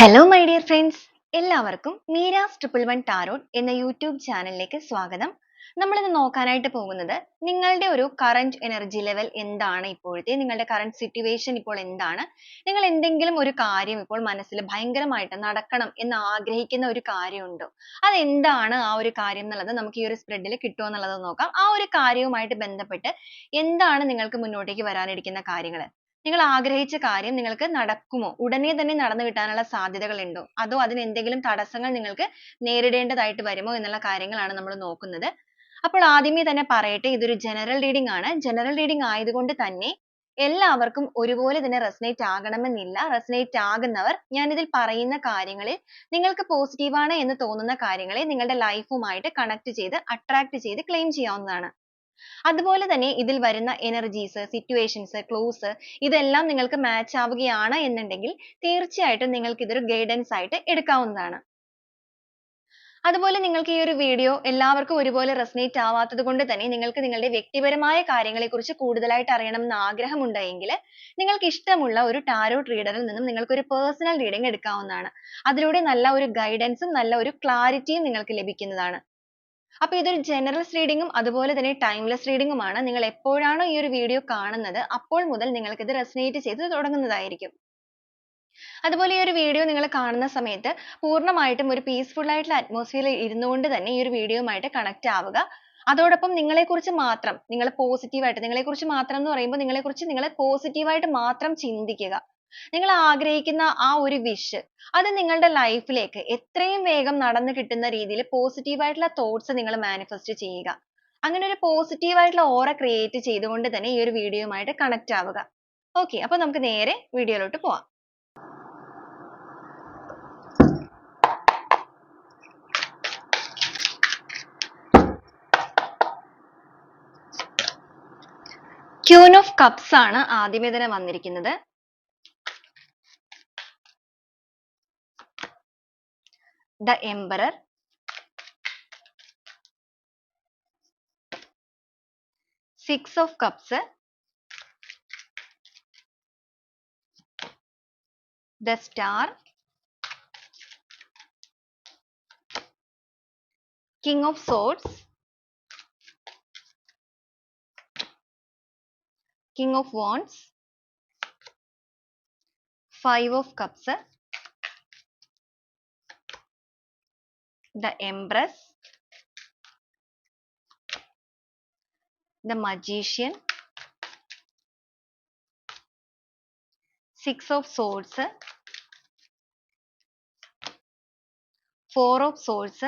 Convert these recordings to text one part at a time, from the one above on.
Hello my dear friends, എല്ലാവർക്കും Meera's triple one tarot എന്ന YouTube ചാനലിലേക്ക് സ്വാഗതം. നമ്മളിന്ന് നോക്കാനായിട്ട് പോകുന്നത് നിങ്ങളുടെ ഒരു കറന്റ് എനർജി ലെവൽ എന്താണ്, ഇപ്പോഴത്തെ നിങ്ങളുടെ കറന്റ് സിറ്റുവേഷൻ ഇപ്പോൾ എന്താണ്, നിങ്ങൾ എന്തെങ്കിലും ഒരു കാര്യം ഇപ്പോൾ മനസ്സിൽ ഭയങ്കരമായിട്ട് നടക്കണം എന്ന് ആഗ്രഹിക്കുന്ന ഒരു കാര്യമുണ്ടോ, അതെന്താണ് ആ ഒരു കാര്യം എന്നുള്ളത് നമുക്ക് ഈ ഒരു സ്പ്രെഡിൽ കിട്ടുമോ എന്നുള്ളത് നോക്കാം. ആ ഒരു കാര്യവുമായിട്ട് ബന്ധപ്പെട്ട് എന്താണ് നിങ്ങൾക്ക് മുന്നോട്ടേക്ക് വരാനിരിക്കുന്ന കാര്യങ്ങൾ, നിങ്ങൾ ആഗ്രഹിച്ച കാര്യം നിങ്ങൾക്ക് നടക്കുമോ, ഉടനെ തന്നെ നടന്നു കിട്ടാനുള്ള സാധ്യതകൾ ഉണ്ടോ, അതോ അതിന് എന്തെങ്കിലും തടസ്സങ്ങൾ നിങ്ങൾക്ക് നേരിടേണ്ടതായിട്ട് വരുമോ എന്നുള്ള കാര്യങ്ങളാണ് നമ്മൾ നോക്കുന്നത്. അപ്പോൾ ആദ്യമേ തന്നെ പറയട്ടെ, ഇതൊരു ജനറൽ റീഡിംഗ് ആണ്. ജനറൽ റീഡിംഗ് ആയതുകൊണ്ട് തന്നെ എല്ലാവർക്കും ഒരുപോലെ തന്നെ റെസനേറ്റ് ആകണമെന്നില്ല. റെസനേറ്റ് ആകുന്നവർ ഞാൻ ഇതിൽ പറയുന്ന കാര്യങ്ങളിൽ നിങ്ങൾക്ക് പോസിറ്റീവ് ആണ് എന്ന് തോന്നുന്ന കാര്യങ്ങളെ നിങ്ങളുടെ ലൈഫുമായിട്ട് കണക്ട് ചെയ്ത് അട്രാക്ട് ചെയ്ത് ക്ലെയിം ചെയ്യാവുന്നതാണ്. അതുപോലെ തന്നെ ഇതിൽ വരുന്ന എനർജീസ്, സിറ്റുവേഷൻസ്, ക്ലൂസ് ഇതെല്ലാം നിങ്ങൾക്ക് മാച്ച് ആവുകയാണ് എന്നുണ്ടെങ്കിൽ തീർച്ചയായിട്ടും നിങ്ങൾക്ക് ഇതൊരു ഗൈഡൻസ് ആയിട്ട് എടുക്കാവുന്നതാണ്. അതുപോലെ നിങ്ങൾക്ക് ഈ ഒരു വീഡിയോ എല്ലാവർക്കും ഒരുപോലെ റെസനേറ്റ് ആവാത്തത് കൊണ്ട് തന്നെ നിങ്ങൾക്ക് നിങ്ങളുടെ വ്യക്തിപരമായ കാര്യങ്ങളെക്കുറിച്ച് കൂടുതലായിട്ട് അറിയണം എന്ന് ആഗ്രഹമുണ്ടെങ്കിൽ നിങ്ങൾക്ക് ഇഷ്ടമുള്ള ഒരു ടാരോട്ട് റീഡറിൽ നിന്നും നിങ്ങൾക്ക് ഒരു പേഴ്സണൽ റീഡിംഗ് എടുക്കാവുന്നതാണ്. അതിലൂടെ നല്ല ഒരു ഗൈഡൻസും നല്ല ഒരു ക്ലാരിറ്റിയും നിങ്ങൾക്ക് ലഭിക്കുന്നതാണ്. അപ്പോൾ ഇതൊരു ജനറൽ റീഡിംഗും അതുപോലെ തന്നെ ടൈംലെസ് റീഡിംഗുമാണ്. നിങ്ങൾ എപ്പോഴാണോ ഈ ഒരു വീഡിയോ കാണുന്നത് അപ്പോൾ മുതൽ നിങ്ങൾക്ക് ഇത് റെസനേറ്റ് ചെയ്ത് തുടങ്ങുന്നതായിരിക്കും. അതുപോലെ ഈ ഒരു വീഡിയോ നിങ്ങൾ കാണുന്ന സമയത്ത് പൂർണ്ണമായിട്ടും ഒരു പീസ്ഫുൾ ആയിട്ടുള്ള അറ്റ്മോസ്ഫിയറിൽ ഇരുന്നുകൊണ്ട് തന്നെ ഈ ഒരു വീഡിയോയുമായിട്ട് കണക്ട് ആവുക. അതോടൊപ്പം നിങ്ങളെക്കുറിച്ച് മാത്രം, നിങ്ങൾ പോസിറ്റീവായിട്ട്, നിങ്ങളെക്കുറിച്ച് മാത്രം എന്ന് പറയുമ്പോൾ നിങ്ങളെക്കുറിച്ച് നിങ്ങൾ പോസിറ്റീവായിട്ട് മാത്രം ചിന്തിക്കുക. നിങ്ങൾ ആഗ്രഹിക്കുന്ന ആ ഒരു വിഷ് അത് നിങ്ങളുടെ ലൈഫിലേക്ക് എത്രയും വേഗം നടന്നു കിട്ടുന്ന രീതിയിൽ പോസിറ്റീവ് ആയിട്ടുള്ള തോട്ട്സ് നിങ്ങൾ മാനിഫെസ്റ്റ് ചെയ്യുക. അങ്ങനെ ഒരു പോസിറ്റീവ് ആയിട്ടുള്ള ഓറ ക്രിയേറ്റ് ചെയ്തുകൊണ്ട് തന്നെ ഈ ഒരു വീഡിയോയുമായിട്ട് കണക്ട് ആവുക. ഓക്കെ, അപ്പോൾ നമുക്ക് നേരെ വീഡിയോയിലോട്ട് പോവാം. ക്യൂൻ ഓഫ് കപ്സ് ആണ് ആദ്യമേ തന്നെ വന്നിരിക്കുന്നത്. The emperor, six of cups, the star, king of swords, King of Wands, Five of Cups, the Empress, the Magician, Six of Swords, Four of Swords,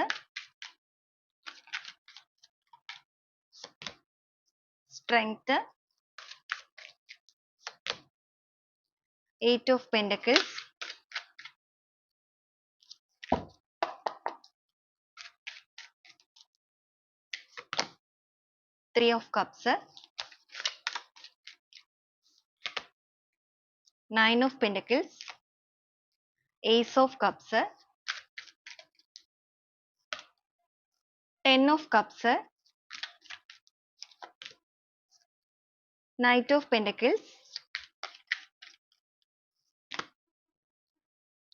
Strength, Eight of Pentacles, Three of Cups, Nine of Pentacles, Ace of Cups, Ten of Cups, Knight of Pentacles,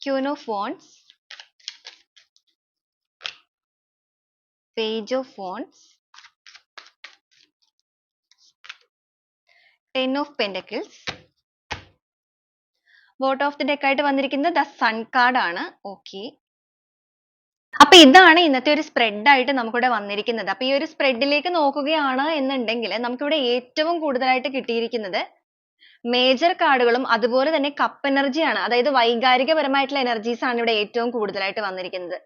Queen of Wands, Page of Wands, Ten of Pentacles. Bottom of the deck ആയിട്ട് വന്നിരിക്കുന്നത് the sun card ആണ്. Okay, അപ്പൊ ഇതാണ് ഇന്നത്തെ ഒരു spread ആയിട്ട് നമുക്കിവിടെ വന്നിരിക്കുന്നത്. അപ്പൊ ഈ ഒരു സ്പ്രെഡിലേക്ക് നോക്കുകയാണ് എന്നുണ്ടെങ്കിൽ നമുക്കിവിടെ ഏറ്റവും കൂടുതലായിട്ട് കിട്ടിയിരിക്കുന്നത് മേജർ കാർഡുകളും അതുപോലെ തന്നെ കപ്പ് എനർജിയാണ്. അതായത് വൈകാരികപരമായിട്ടുള്ള എനർജീസ് ആണ് ഇവിടെ ഏറ്റവും കൂടുതലായിട്ട് വന്നിരിക്കുന്നത്.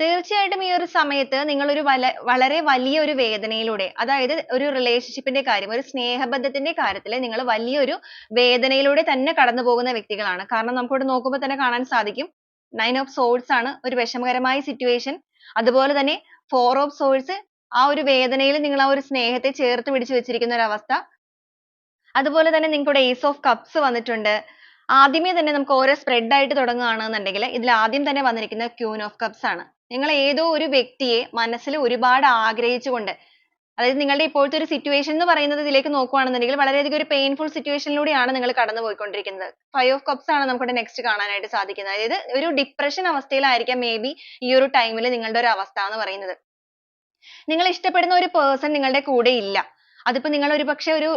തീർച്ചയായിട്ടും ഈ ഒരു സമയത്ത് നിങ്ങൾ ഒരു വളരെ വലിയ ഒരു വേദനയിലൂടെ, അതായത് ഒരു റിലേഷൻഷിപ്പിന്റെ കാര്യം, ഒരു സ്നേഹബന്ധത്തിന്റെ കാര്യത്തിൽ നിങ്ങൾ വലിയൊരു വേദനയിലൂടെ തന്നെ കടന്നു പോകുന്ന വ്യക്തികളാണ്. കാരണം നമുക്കിവിടെ നോക്കുമ്പോൾ തന്നെ കാണാൻ സാധിക്കും, നയൻ ഓഫ് സോഴ്സ് ആണ് ഒരു വിഷമകരമായ സിറ്റുവേഷൻ. അതുപോലെ തന്നെ ഫോർ ഓഫ് സോഴ്സ്, ആ ഒരു വേദനയിൽ നിങ്ങൾ ആ ഒരു സ്നേഹത്തെ ചേർത്ത് പിടിച്ചു വെച്ചിരിക്കുന്ന ഒരു അവസ്ഥ. അതുപോലെ തന്നെ നിങ്ങൾക്ക് ഇവിടെ ഏസ് ഓഫ് കപ്സ് വന്നിട്ടുണ്ട്. ആദ്യമേ തന്നെ നമുക്ക് ഓരോ സ്പ്രെഡ് ആയിട്ട് തുടങ്ങുകയാണെന്നുണ്ടെങ്കിൽ ഇതിൽ ആദ്യം തന്നെ വന്നിരിക്കുന്നത് ക്യൂൻ ഓഫ് കപ്സ് ആണ്. നിങ്ങൾ ഏതോ ഒരു വ്യക്തിയെ മനസ്സിൽ ഒരുപാട് ആഗ്രഹിച്ചുകൊണ്ട്, അതായത് നിങ്ങളുടെ ഇപ്പോഴത്തെ ഒരു സിറ്റുവേഷൻ എന്ന് പറയുന്നത് ഇതിലേക്ക് നോക്കുകയാണെന്നുണ്ടെങ്കിൽ വളരെയധികം ഒരു പെയിൻഫുൾ സിറ്റുവേഷനിലൂടെയാണ് നിങ്ങൾ കടന്നു പോയിക്കൊണ്ടിരിക്കുന്നത്. 5 of Cups ആണ് നമുക്കിവിടെ നെക്സ്റ്റ് കാണാനായിട്ട് സാധിക്കുന്നത്. അതായത് ഒരു ഡിപ്രഷൻ അവസ്ഥയിലായിരിക്കാം മേ ബി ഈ ഒരു ടൈമിൽ നിങ്ങളുടെ ഒരു അവസ്ഥ എന്ന് പറയുന്നത്. നിങ്ങൾ ഇഷ്ടപ്പെടുന്ന ഒരു പേഴ്സൺ നിങ്ങളുടെ കൂടെ ഇല്ല. അതിപ്പോ നിങ്ങൾ ഒരുപക്ഷെ ഒരു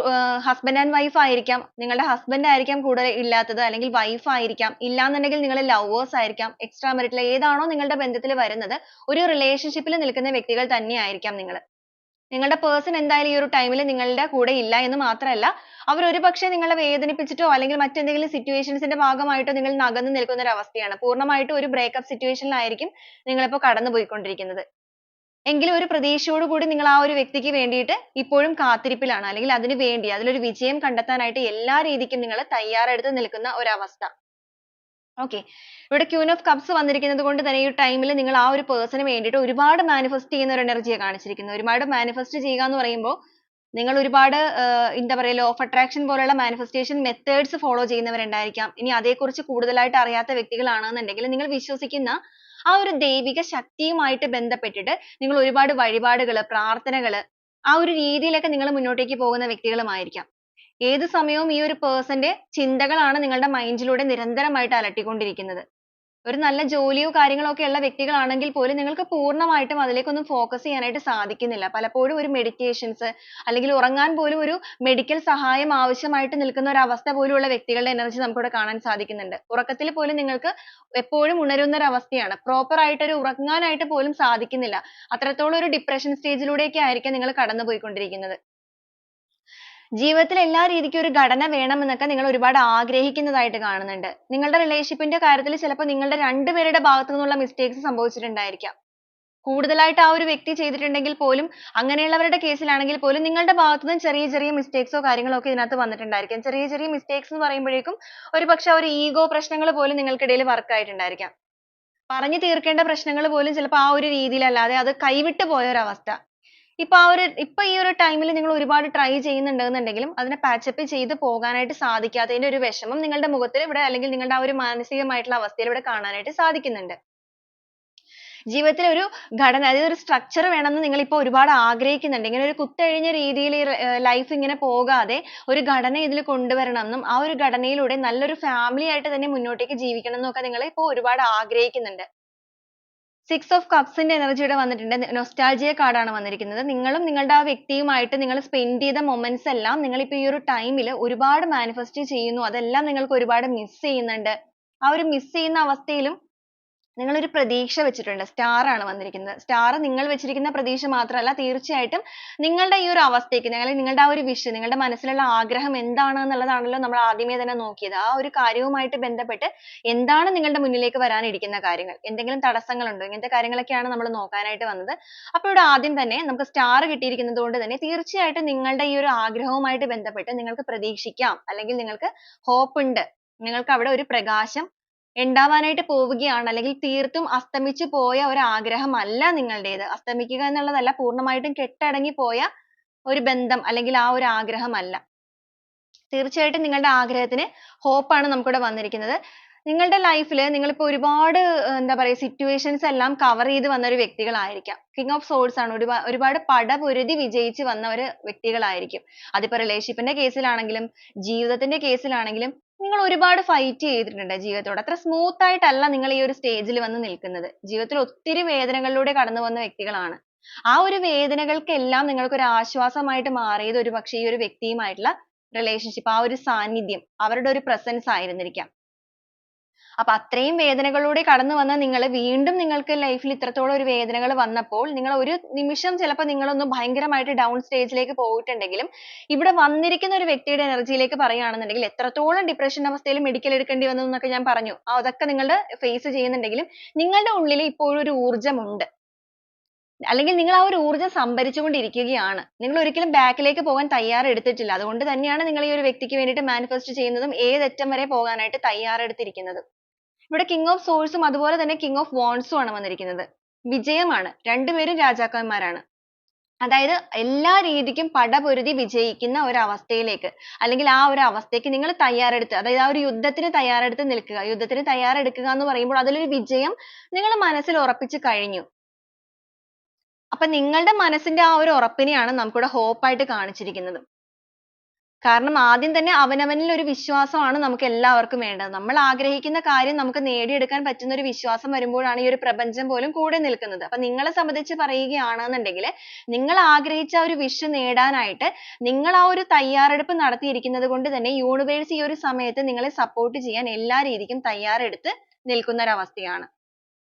ഹസ്ബൻഡ് ആൻഡ് വൈഫ് ആയിരിക്കാം. നിങ്ങളുടെ ഹസ്ബൻഡ് ആയിരിക്കാം കൂടെ ഇല്ലാത്തത്, അല്ലെങ്കിൽ വൈഫ് ആയിരിക്കാം. ഇല്ലാന്നുണ്ടെങ്കിൽ നിങ്ങൾ ലവേഴ്സ് ആയിരിക്കാം. എക്സ്ട്രാ മെറിറ്റൽ ഏതാണോ നിങ്ങളുടെ ബന്ധത്തിൽ വരുന്നത്, ഒരു റിലേഷൻഷിപ്പിൽ നിൽക്കുന്ന വ്യക്തികൾ തന്നെയായിരിക്കാം നിങ്ങൾ. നിങ്ങളുടെ പേഴ്സൺ എന്തായാലും ഈ ഒരു ടൈമിൽ നിങ്ങളുടെ കൂടെ ഇല്ല എന്ന് മാത്രമല്ല, അവർ ഒരുപക്ഷെ നിങ്ങളെ വേദനിപ്പിച്ചിട്ടോ അല്ലെങ്കിൽ മറ്റെന്തെങ്കിലും സിറ്റുവേഷൻസിന്റെ ഭാഗമായിട്ടോ നിങ്ങൾ അകന്നു നിൽക്കുന്ന ഒരു അവസ്ഥയാണ്. പൂർണ്ണമായിട്ടും ഒരു ബ്രേക്കപ്പ് സിറ്റുവേഷനിലായിരിക്കും നിങ്ങളിപ്പോൾ കടന്നു പോയിക്കൊണ്ടിരിക്കുന്നത്. എങ്കിലും ഒരു പ്രതീക്ഷയോട് കൂടി നിങ്ങൾ ആ ഒരു വ്യക്തിക്ക് വേണ്ടിയിട്ട് ഇപ്പോഴും കാത്തിരിപ്പിലാണ്, അല്ലെങ്കിൽ അതിനു വേണ്ടി അതിലൊരു വിജയം കണ്ടെത്താനായിട്ട് എല്ലാ രീതിക്കും നിങ്ങൾ തയ്യാറെടുത്ത് നിൽക്കുന്ന ഒരു അവസ്ഥ. okay ഇവിടെ Queen of Cups വന്നിരിക്കുന്നത് കൊണ്ട് തന്നെ ഈ ടൈമിൽ നിങ്ങൾ ആ ഒരു പേഴ്സണിന് വേണ്ടിയിട്ട് ഒരുപാട് മാനിഫെസ്റ്റ് ചെയ്യുന്ന ഒരു എനർജിയെ കാണിച്ചിരിക്കുന്നത്. ഒരുപാട് മാനിഫെസ്റ്റ് ചെയ്യുക എന്ന് പറയുമ്പോൾ നിങ്ങൾ ഒരുപാട് എന്താ പറയുക ലോ ഓഫ് അട്രാക്ഷൻ പോലുള്ള മാനിഫെസ്റ്റേഷൻ മെത്തേഡ്സ് ഫോളോ ചെയ്യുന്നവരുണ്ടായിരിക്കാം. ഇനി അതേക്കുറിച്ച് കൂടുതലായിട്ട് അറിയാത്ത വ്യക്തികളാണെന്നുണ്ടെങ്കിൽ നിങ്ങൾ വിശ്വസിക്കുന്ന ആ ഒരു ദൈവിക ശക്തിയുമായിട്ട് ബന്ധപ്പെട്ടിട്ട് നിങ്ങൾ ഒരുപാട് വഴിപാടുകൾ, പ്രാർത്ഥനകൾ ആ ഒരു രീതിയിലൊക്കെ നിങ്ങൾ മുന്നോട്ടേക്ക് പോകുന്ന വ്യക്തികളുമായിരിക്കാം. ഏത് സമയവും ഈ ഒരു പേഴ്സന്റെ ചിന്തകളാണ് നിങ്ങളുടെ മൈൻഡിലൂടെ നിരന്തരമായിട്ട് അലട്ടിക്കൊണ്ടിരിക്കുന്നത്. ഒരു നല്ല ജോലിയോ കാര്യങ്ങളോ ഒക്കെ ഉള്ള വ്യക്തികളാണെങ്കിൽ പോലും നിങ്ങൾക്ക് പൂർണ്ണമായിട്ടും അതിലേക്കൊന്നും ഫോക്കസ് ചെയ്യാനായിട്ട് സാധിക്കുന്നില്ല. പലപ്പോഴും ഒരു മെഡിറ്റേഷൻസ് അല്ലെങ്കിൽ ഉറങ്ങാൻ പോലും ഒരു മെഡിക്കൽ സഹായം ആവശ്യമായിട്ട് നിൽക്കുന്ന ഒരു അവസ്ഥ പോലുള്ള വ്യക്തികളുടെ എനർജി നമുക്കിവിടെ കാണാൻ സാധിക്കുന്നുണ്ട്. ഉറക്കത്തിൽ പോലും നിങ്ങൾക്ക് എപ്പോഴും ഉണരുന്ന ഒരു അവസ്ഥയാണ്. പ്രോപ്പർ ആയിട്ട് ഒരു ഉറങ്ങാനായിട്ട് പോലും സാധിക്കുന്നില്ല. അത്രത്തോളം ഒരു ഡിപ്രഷൻ സ്റ്റേജിലൂടെയൊക്കെ ആയിരിക്കാം നിങ്ങൾ കടന്നു പോയിക്കൊണ്ടിരിക്കുന്നത്. ജീവിതത്തിൽ എല്ലാ രീതിക്കും ഒരു ഘടന വേണമെന്നൊക്കെ നിങ്ങൾ ഒരുപാട് ആഗ്രഹിക്കുന്നതായിട്ട് കാണുന്നുണ്ട്. നിങ്ങളുടെ റിലേഷൻഷിപ്പിന്റെ കാര്യത്തിൽ ചിലപ്പോൾ നിങ്ങളുടെ രണ്ടുപേരുടെ ഭാഗത്തു നിന്നുള്ള മിസ്റ്റേക്സ് സംഭവിച്ചിട്ടുണ്ടായിരിക്കാം. കൂടുതലായിട്ട് ആ ഒരു വ്യക്തി ചെയ്തിട്ടുണ്ടെങ്കിൽ പോലും, അങ്ങനെയുള്ളവരുടെ കേസിലാണെങ്കിൽ പോലും നിങ്ങളുടെ ഭാഗത്തു നിന്ന് ചെറിയ ചെറിയ മിസ്റ്റേക്സോ കാര്യങ്ങളോ ഒക്കെ ഇതിനകത്ത് വന്നിട്ടുണ്ടായിരിക്കാം. ചെറിയ ചെറിയ മിസ്റ്റേക്സ് എന്ന് പറയുമ്പോഴേക്കും ഒരുപക്ഷെ ഒരു ഈഗോ പ്രശ്നങ്ങൾ പോലും നിങ്ങൾക്കിടയിൽ വർക്ക് ആയിട്ടുണ്ടായിരിക്കാം. പറഞ്ഞു തീർക്കേണ്ട പ്രശ്നങ്ങൾ പോലും ചിലപ്പോൾ ആ ഒരു രീതിയിലല്ലാതെ അത് കൈവിട്ട് പോയ ഒരു അവസ്ഥ. ഇപ്പൊ ഈ ഒരു ടൈമിൽ നിങ്ങൾ ഒരുപാട് ട്രൈ ചെയ്യുന്നുണ്ടെന്നുണ്ടെങ്കിലും അതിനെ പാച്ചപ്പ് ചെയ്ത് പോകാനായിട്ട് സാധിക്കാത്തതിന്റെ ഒരു വിഷമം നിങ്ങളുടെ മുഖത്തിൽ ഇവിടെ, അല്ലെങ്കിൽ നിങ്ങളുടെ ആ ഒരു മാനസികമായിട്ടുള്ള അവസ്ഥയിൽ ഇവിടെ കാണാനായിട്ട് സാധിക്കുന്നുണ്ട്. ജീവിതത്തിൽ ഒരു ഘടന, അതായത് ഒരു സ്ട്രക്ചർ വേണമെന്ന് നിങ്ങൾ ഇപ്പോൾ ഒരുപാട് ആഗ്രഹിക്കുന്നുണ്ട്. ഇങ്ങനെ ഒരു കുത്തഴിഞ്ഞ രീതിയിൽ ലൈഫ് ഇങ്ങനെ പോകാതെ ഒരു ഘടന ഇതിൽ കൊണ്ടുവരണം എന്നും ആ ഒരു ഘടനയിലൂടെ നല്ലൊരു ഫാമിലി ആയിട്ട് തന്നെ മുന്നോട്ടേക്ക് ജീവിക്കണം എന്നും ഒക്കെ നിങ്ങൾ ഇപ്പോൾ ഒരുപാട് ആഗ്രഹിക്കുന്നുണ്ട്. 6 of Cups ന്റെ എനർജി ഇവിടെ വന്നിട്ടുണ്ട്. നൊസ്റ്റാൾജിയ കാർഡാണ് വന്നിരിക്കുന്നത്. നിങ്ങളും നിങ്ങളുടെ ആ വ്യക്തിയുമായിട്ട് നിങ്ങൾ സ്പെൻഡ് ചെയ്ത മൊമെന്റ്സ് എല്ലാം നിങ്ങൾ ഇപ്പോൾ ഈ ഒരു ടൈമിൽ ഒരുപാട് മാനിഫെസ്റ്റ് ചെയ്യുന്നു. അതെല്ലാം നിങ്ങൾക്ക് ഒരുപാട് മിസ് ചെയ്യുന്നുണ്ട്. ആ ഒരു മിസ് ചെയ്യുന്ന അവസ്ഥയിലും നിങ്ങൾ ഒരു പ്രതീക്ഷ വെച്ചിട്ടുണ്ട്. സ്റ്റാർ ആണ് വന്നിരിക്കുന്നത്. സ്റ്റാർ നിങ്ങൾ വെച്ചിരിക്കുന്ന പ്രതീക്ഷ മാത്രമല്ല, തീർച്ചയായിട്ടും നിങ്ങളുടെ ഈ ഒരു അവസ്ഥയ്ക്ക്, അല്ലെങ്കിൽ നിങ്ങളുടെ ആ ഒരു വിഷ്, നിങ്ങളുടെ മനസ്സിലുള്ള ആഗ്രഹം എന്താണ് എന്നുള്ളതാണല്ലോ നമ്മൾ ആദ്യമേ തന്നെ നോക്കിയത്. ആ ഒരു കാര്യവുമായിട്ട് ബന്ധപ്പെട്ട് എന്താണ് നിങ്ങളുടെ മുന്നിലേക്ക് വരാനിരിക്കുന്ന കാര്യങ്ങൾ, എന്തെങ്കിലും തടസ്സങ്ങളുണ്ടോ, ഇങ്ങനത്തെ കാര്യങ്ങളൊക്കെയാണ് നമ്മൾ നോക്കാനായിട്ട് വന്നത്. അപ്പോൾ ഇവിടെ ആദ്യം തന്നെ നമുക്ക് സ്റ്റാർ കിട്ടിയിരിക്കുന്നത് കൊണ്ട് തന്നെ തീർച്ചയായിട്ടും നിങ്ങളുടെ ഈ ഒരു ആഗ്രഹവുമായിട്ട് ബന്ധപ്പെട്ട് നിങ്ങൾക്ക് പ്രതീക്ഷിക്കാം, അല്ലെങ്കിൽ നിങ്ങൾക്ക് ഹോപ്പ് ഉണ്ട്. നിങ്ങൾക്ക് അവിടെ ഒരു പ്രകാശം ഉണ്ടാവാനായിട്ട് പോവുകയാണ്, അല്ലെങ്കിൽ തീർത്തും അസ്തമിച്ചു പോയ ഒരു ആഗ്രഹമല്ല നിങ്ങളുടേത്. അസ്തമിക്കുക എന്നുള്ളതല്ല, പൂർണ്ണമായിട്ടും കെട്ടടങ്ങി പോയ ഒരു ബന്ധം അല്ലെങ്കിൽ ആ ഒരു ആഗ്രഹമല്ല. തീർച്ചയായിട്ടും നിങ്ങളുടെ ആഗ്രഹത്തിന് hope ആണ് നമുക്കിവിടെ വന്നിരിക്കുന്നത്. നിങ്ങളുടെ ലൈഫിൽ നിങ്ങളിപ്പോൾ ഒരുപാട് എന്താ പറയുക സിറ്റുവേഷൻസ് എല്ലാം കവർ ചെയ്ത് വന്ന ഒരു വ്യക്തികളായിരിക്കാം. കിങ് ഓഫ് സോൾസ് ആണ്. ഒരുപാട് പടപൊരുതി വിജയിച്ച് വന്ന ഒരു വ്യക്തികളായിരിക്കും. അതിപ്പോൾ റിലേഷൻഷിപ്പിന്റെ കേസിലാണെങ്കിലും ജീവിതത്തിന്റെ കേസിലാണെങ്കിലും നിങ്ങൾ ഒരുപാട് ഫൈറ്റ് ചെയ്തിട്ടുണ്ട് ജീവിതത്തോട്. അത്ര സ്മൂത്ത് ആയിട്ടല്ല നിങ്ങൾ ഈ ഒരു സ്റ്റേജിൽ വന്ന് നിൽക്കുന്നത്. ജീവിതത്തിൽ ഒത്തിരി വേദനകളിലൂടെ കടന്നു വന്ന വ്യക്തികളാണ്. ആ ഒരു വേദനകൾക്കെല്ലാം നിങ്ങൾക്ക് ഒരു ആശ്വാസമായിട്ട് മാറിയത് ഒരുപക്ഷെ ഈ ഒരു വ്യക്തിയുമായിട്ടുള്ള റിലേഷൻഷിപ്പ്, ആ ഒരു സാന്നിധ്യം, അവരുടെ ഒരു പ്രസൻസ് ആയിരുന്നിരിക്കാം. അപ്പൊ അത്രയും വേദനകളിലൂടെ കടന്നു വന്ന നിങ്ങൾ വീണ്ടും നിങ്ങൾക്ക് ലൈഫിൽ ഇത്രത്തോളം ഒരു വേദനകൾ വന്നപ്പോൾ നിങ്ങൾ ഒരു നിമിഷം ചിലപ്പോൾ നിങ്ങളൊന്ന് ഭയങ്കരമായിട്ട് ഡൗൺ സ്റ്റേജിലേക്ക് പോയിട്ടുണ്ടെങ്കിലും ഇവിടെ വന്നിരിക്കുന്ന ഒരു വ്യക്തിയുടെ എനർജിയിലേക്ക് പറയുകയാണെന്നുണ്ടെങ്കിൽ എത്രത്തോളം ഡിപ്രഷൻ അവസ്ഥയിൽ മെഡിക്കൽ എടുക്കേണ്ടി വന്നു എന്നൊക്കെ ഞാൻ പറഞ്ഞു. അതൊക്കെ നിങ്ങൾ ഫേസ് ചെയ്യുന്നുണ്ടെങ്കിലും നിങ്ങളുടെ ഉള്ളിൽ ഇപ്പോഴും ഒരു ഊർജ്ജമുണ്ട്, അല്ലെങ്കിൽ നിങ്ങൾ ആ ഒരു ഊർജ്ജം സംഭരിച്ചുകൊണ്ടിരിക്കുകയാണ്. നിങ്ങൾ ഒരിക്കലും ബാക്കിലേക്ക് പോകാൻ തയ്യാറെടുത്തിട്ടില്ല. അതുകൊണ്ട് തന്നെയാണ് നിങ്ങൾ ഈ ഒരു വ്യക്തിക്ക് വേണ്ടിയിട്ട് മാനിഫെസ്റ്റ് ചെയ്യുന്നതും ഏതറ്റം വരെ പോകാനായിട്ട് തയ്യാറെടുത്തിരിക്കുന്നതും. ഇവിടെ കിങ് ഓഫ് സോഴ്സും അതുപോലെ തന്നെ കിങ് ഓഫ് വാണ്ട്സും ആണ് വന്നിരിക്കുന്നത്. വിജയമാണ്. രണ്ടുപേരും രാജാക്കന്മാരാണ്. അതായത് എല്ലാ രീതിക്കും പടപൊരുതി വിജയിക്കുന്ന ഒരു അവസ്ഥയിലേക്ക്, അല്ലെങ്കിൽ ആ ഒരു അവസ്ഥയ്ക്ക് നിങ്ങൾ തയ്യാറെടുത്ത്, അതായത് ആ ഒരു യുദ്ധത്തിന് തയ്യാറെടുത്ത് നിൽക്കുക. യുദ്ധത്തിന് തയ്യാറെടുക്കുക എന്ന് പറയുമ്പോൾ അതിലൊരു വിജയം നിങ്ങൾ മനസ്സിൽ ഉറപ്പിച്ചു കഴിഞ്ഞു. അപ്പൊ നിങ്ങളുടെ മനസ്സിന്റെ ആ ഒരു ഉറപ്പിനെയാണ് നമുക്കിവിടെ hope ആയിട്ട് കാണിച്ചിരിക്കുന്നത്. കാരണം ആദ്യം തന്നെ അവനവനിൽ ഒരു വിശ്വാസമാണ് നമുക്ക് എല്ലാവർക്കും വേണ്ടത്. നമ്മൾ ആഗ്രഹിക്കുന്ന കാര്യം നമുക്ക് നേടിയെടുക്കാൻ പറ്റുന്ന ഒരു വിശ്വാസം വരുമ്പോഴാണ് ഈ ഒരു പ്രപഞ്ചം പോലും കൂടെ നിൽക്കുന്നത്. അപ്പൊ നിങ്ങളെ സംബന്ധിച്ച് പറയുകയാണെന്നുണ്ടെങ്കിൽ നിങ്ങൾ ആഗ്രഹിച്ച ആ ഒരു wish നേടാനായിട്ട് നിങ്ങൾ ആ ഒരു തയ്യാറെടുപ്പ് നടത്തിയിരിക്കുന്നത് കൊണ്ട് തന്നെ യൂണിവേഴ്സ് ഈ ഒരു സമയത്ത് നിങ്ങളെ support ചെയ്യാൻ എല്ലാ രീതിക്കും തയ്യാറെടുത്ത് നിൽക്കുന്ന ഒരു അവസ്ഥയാണ്.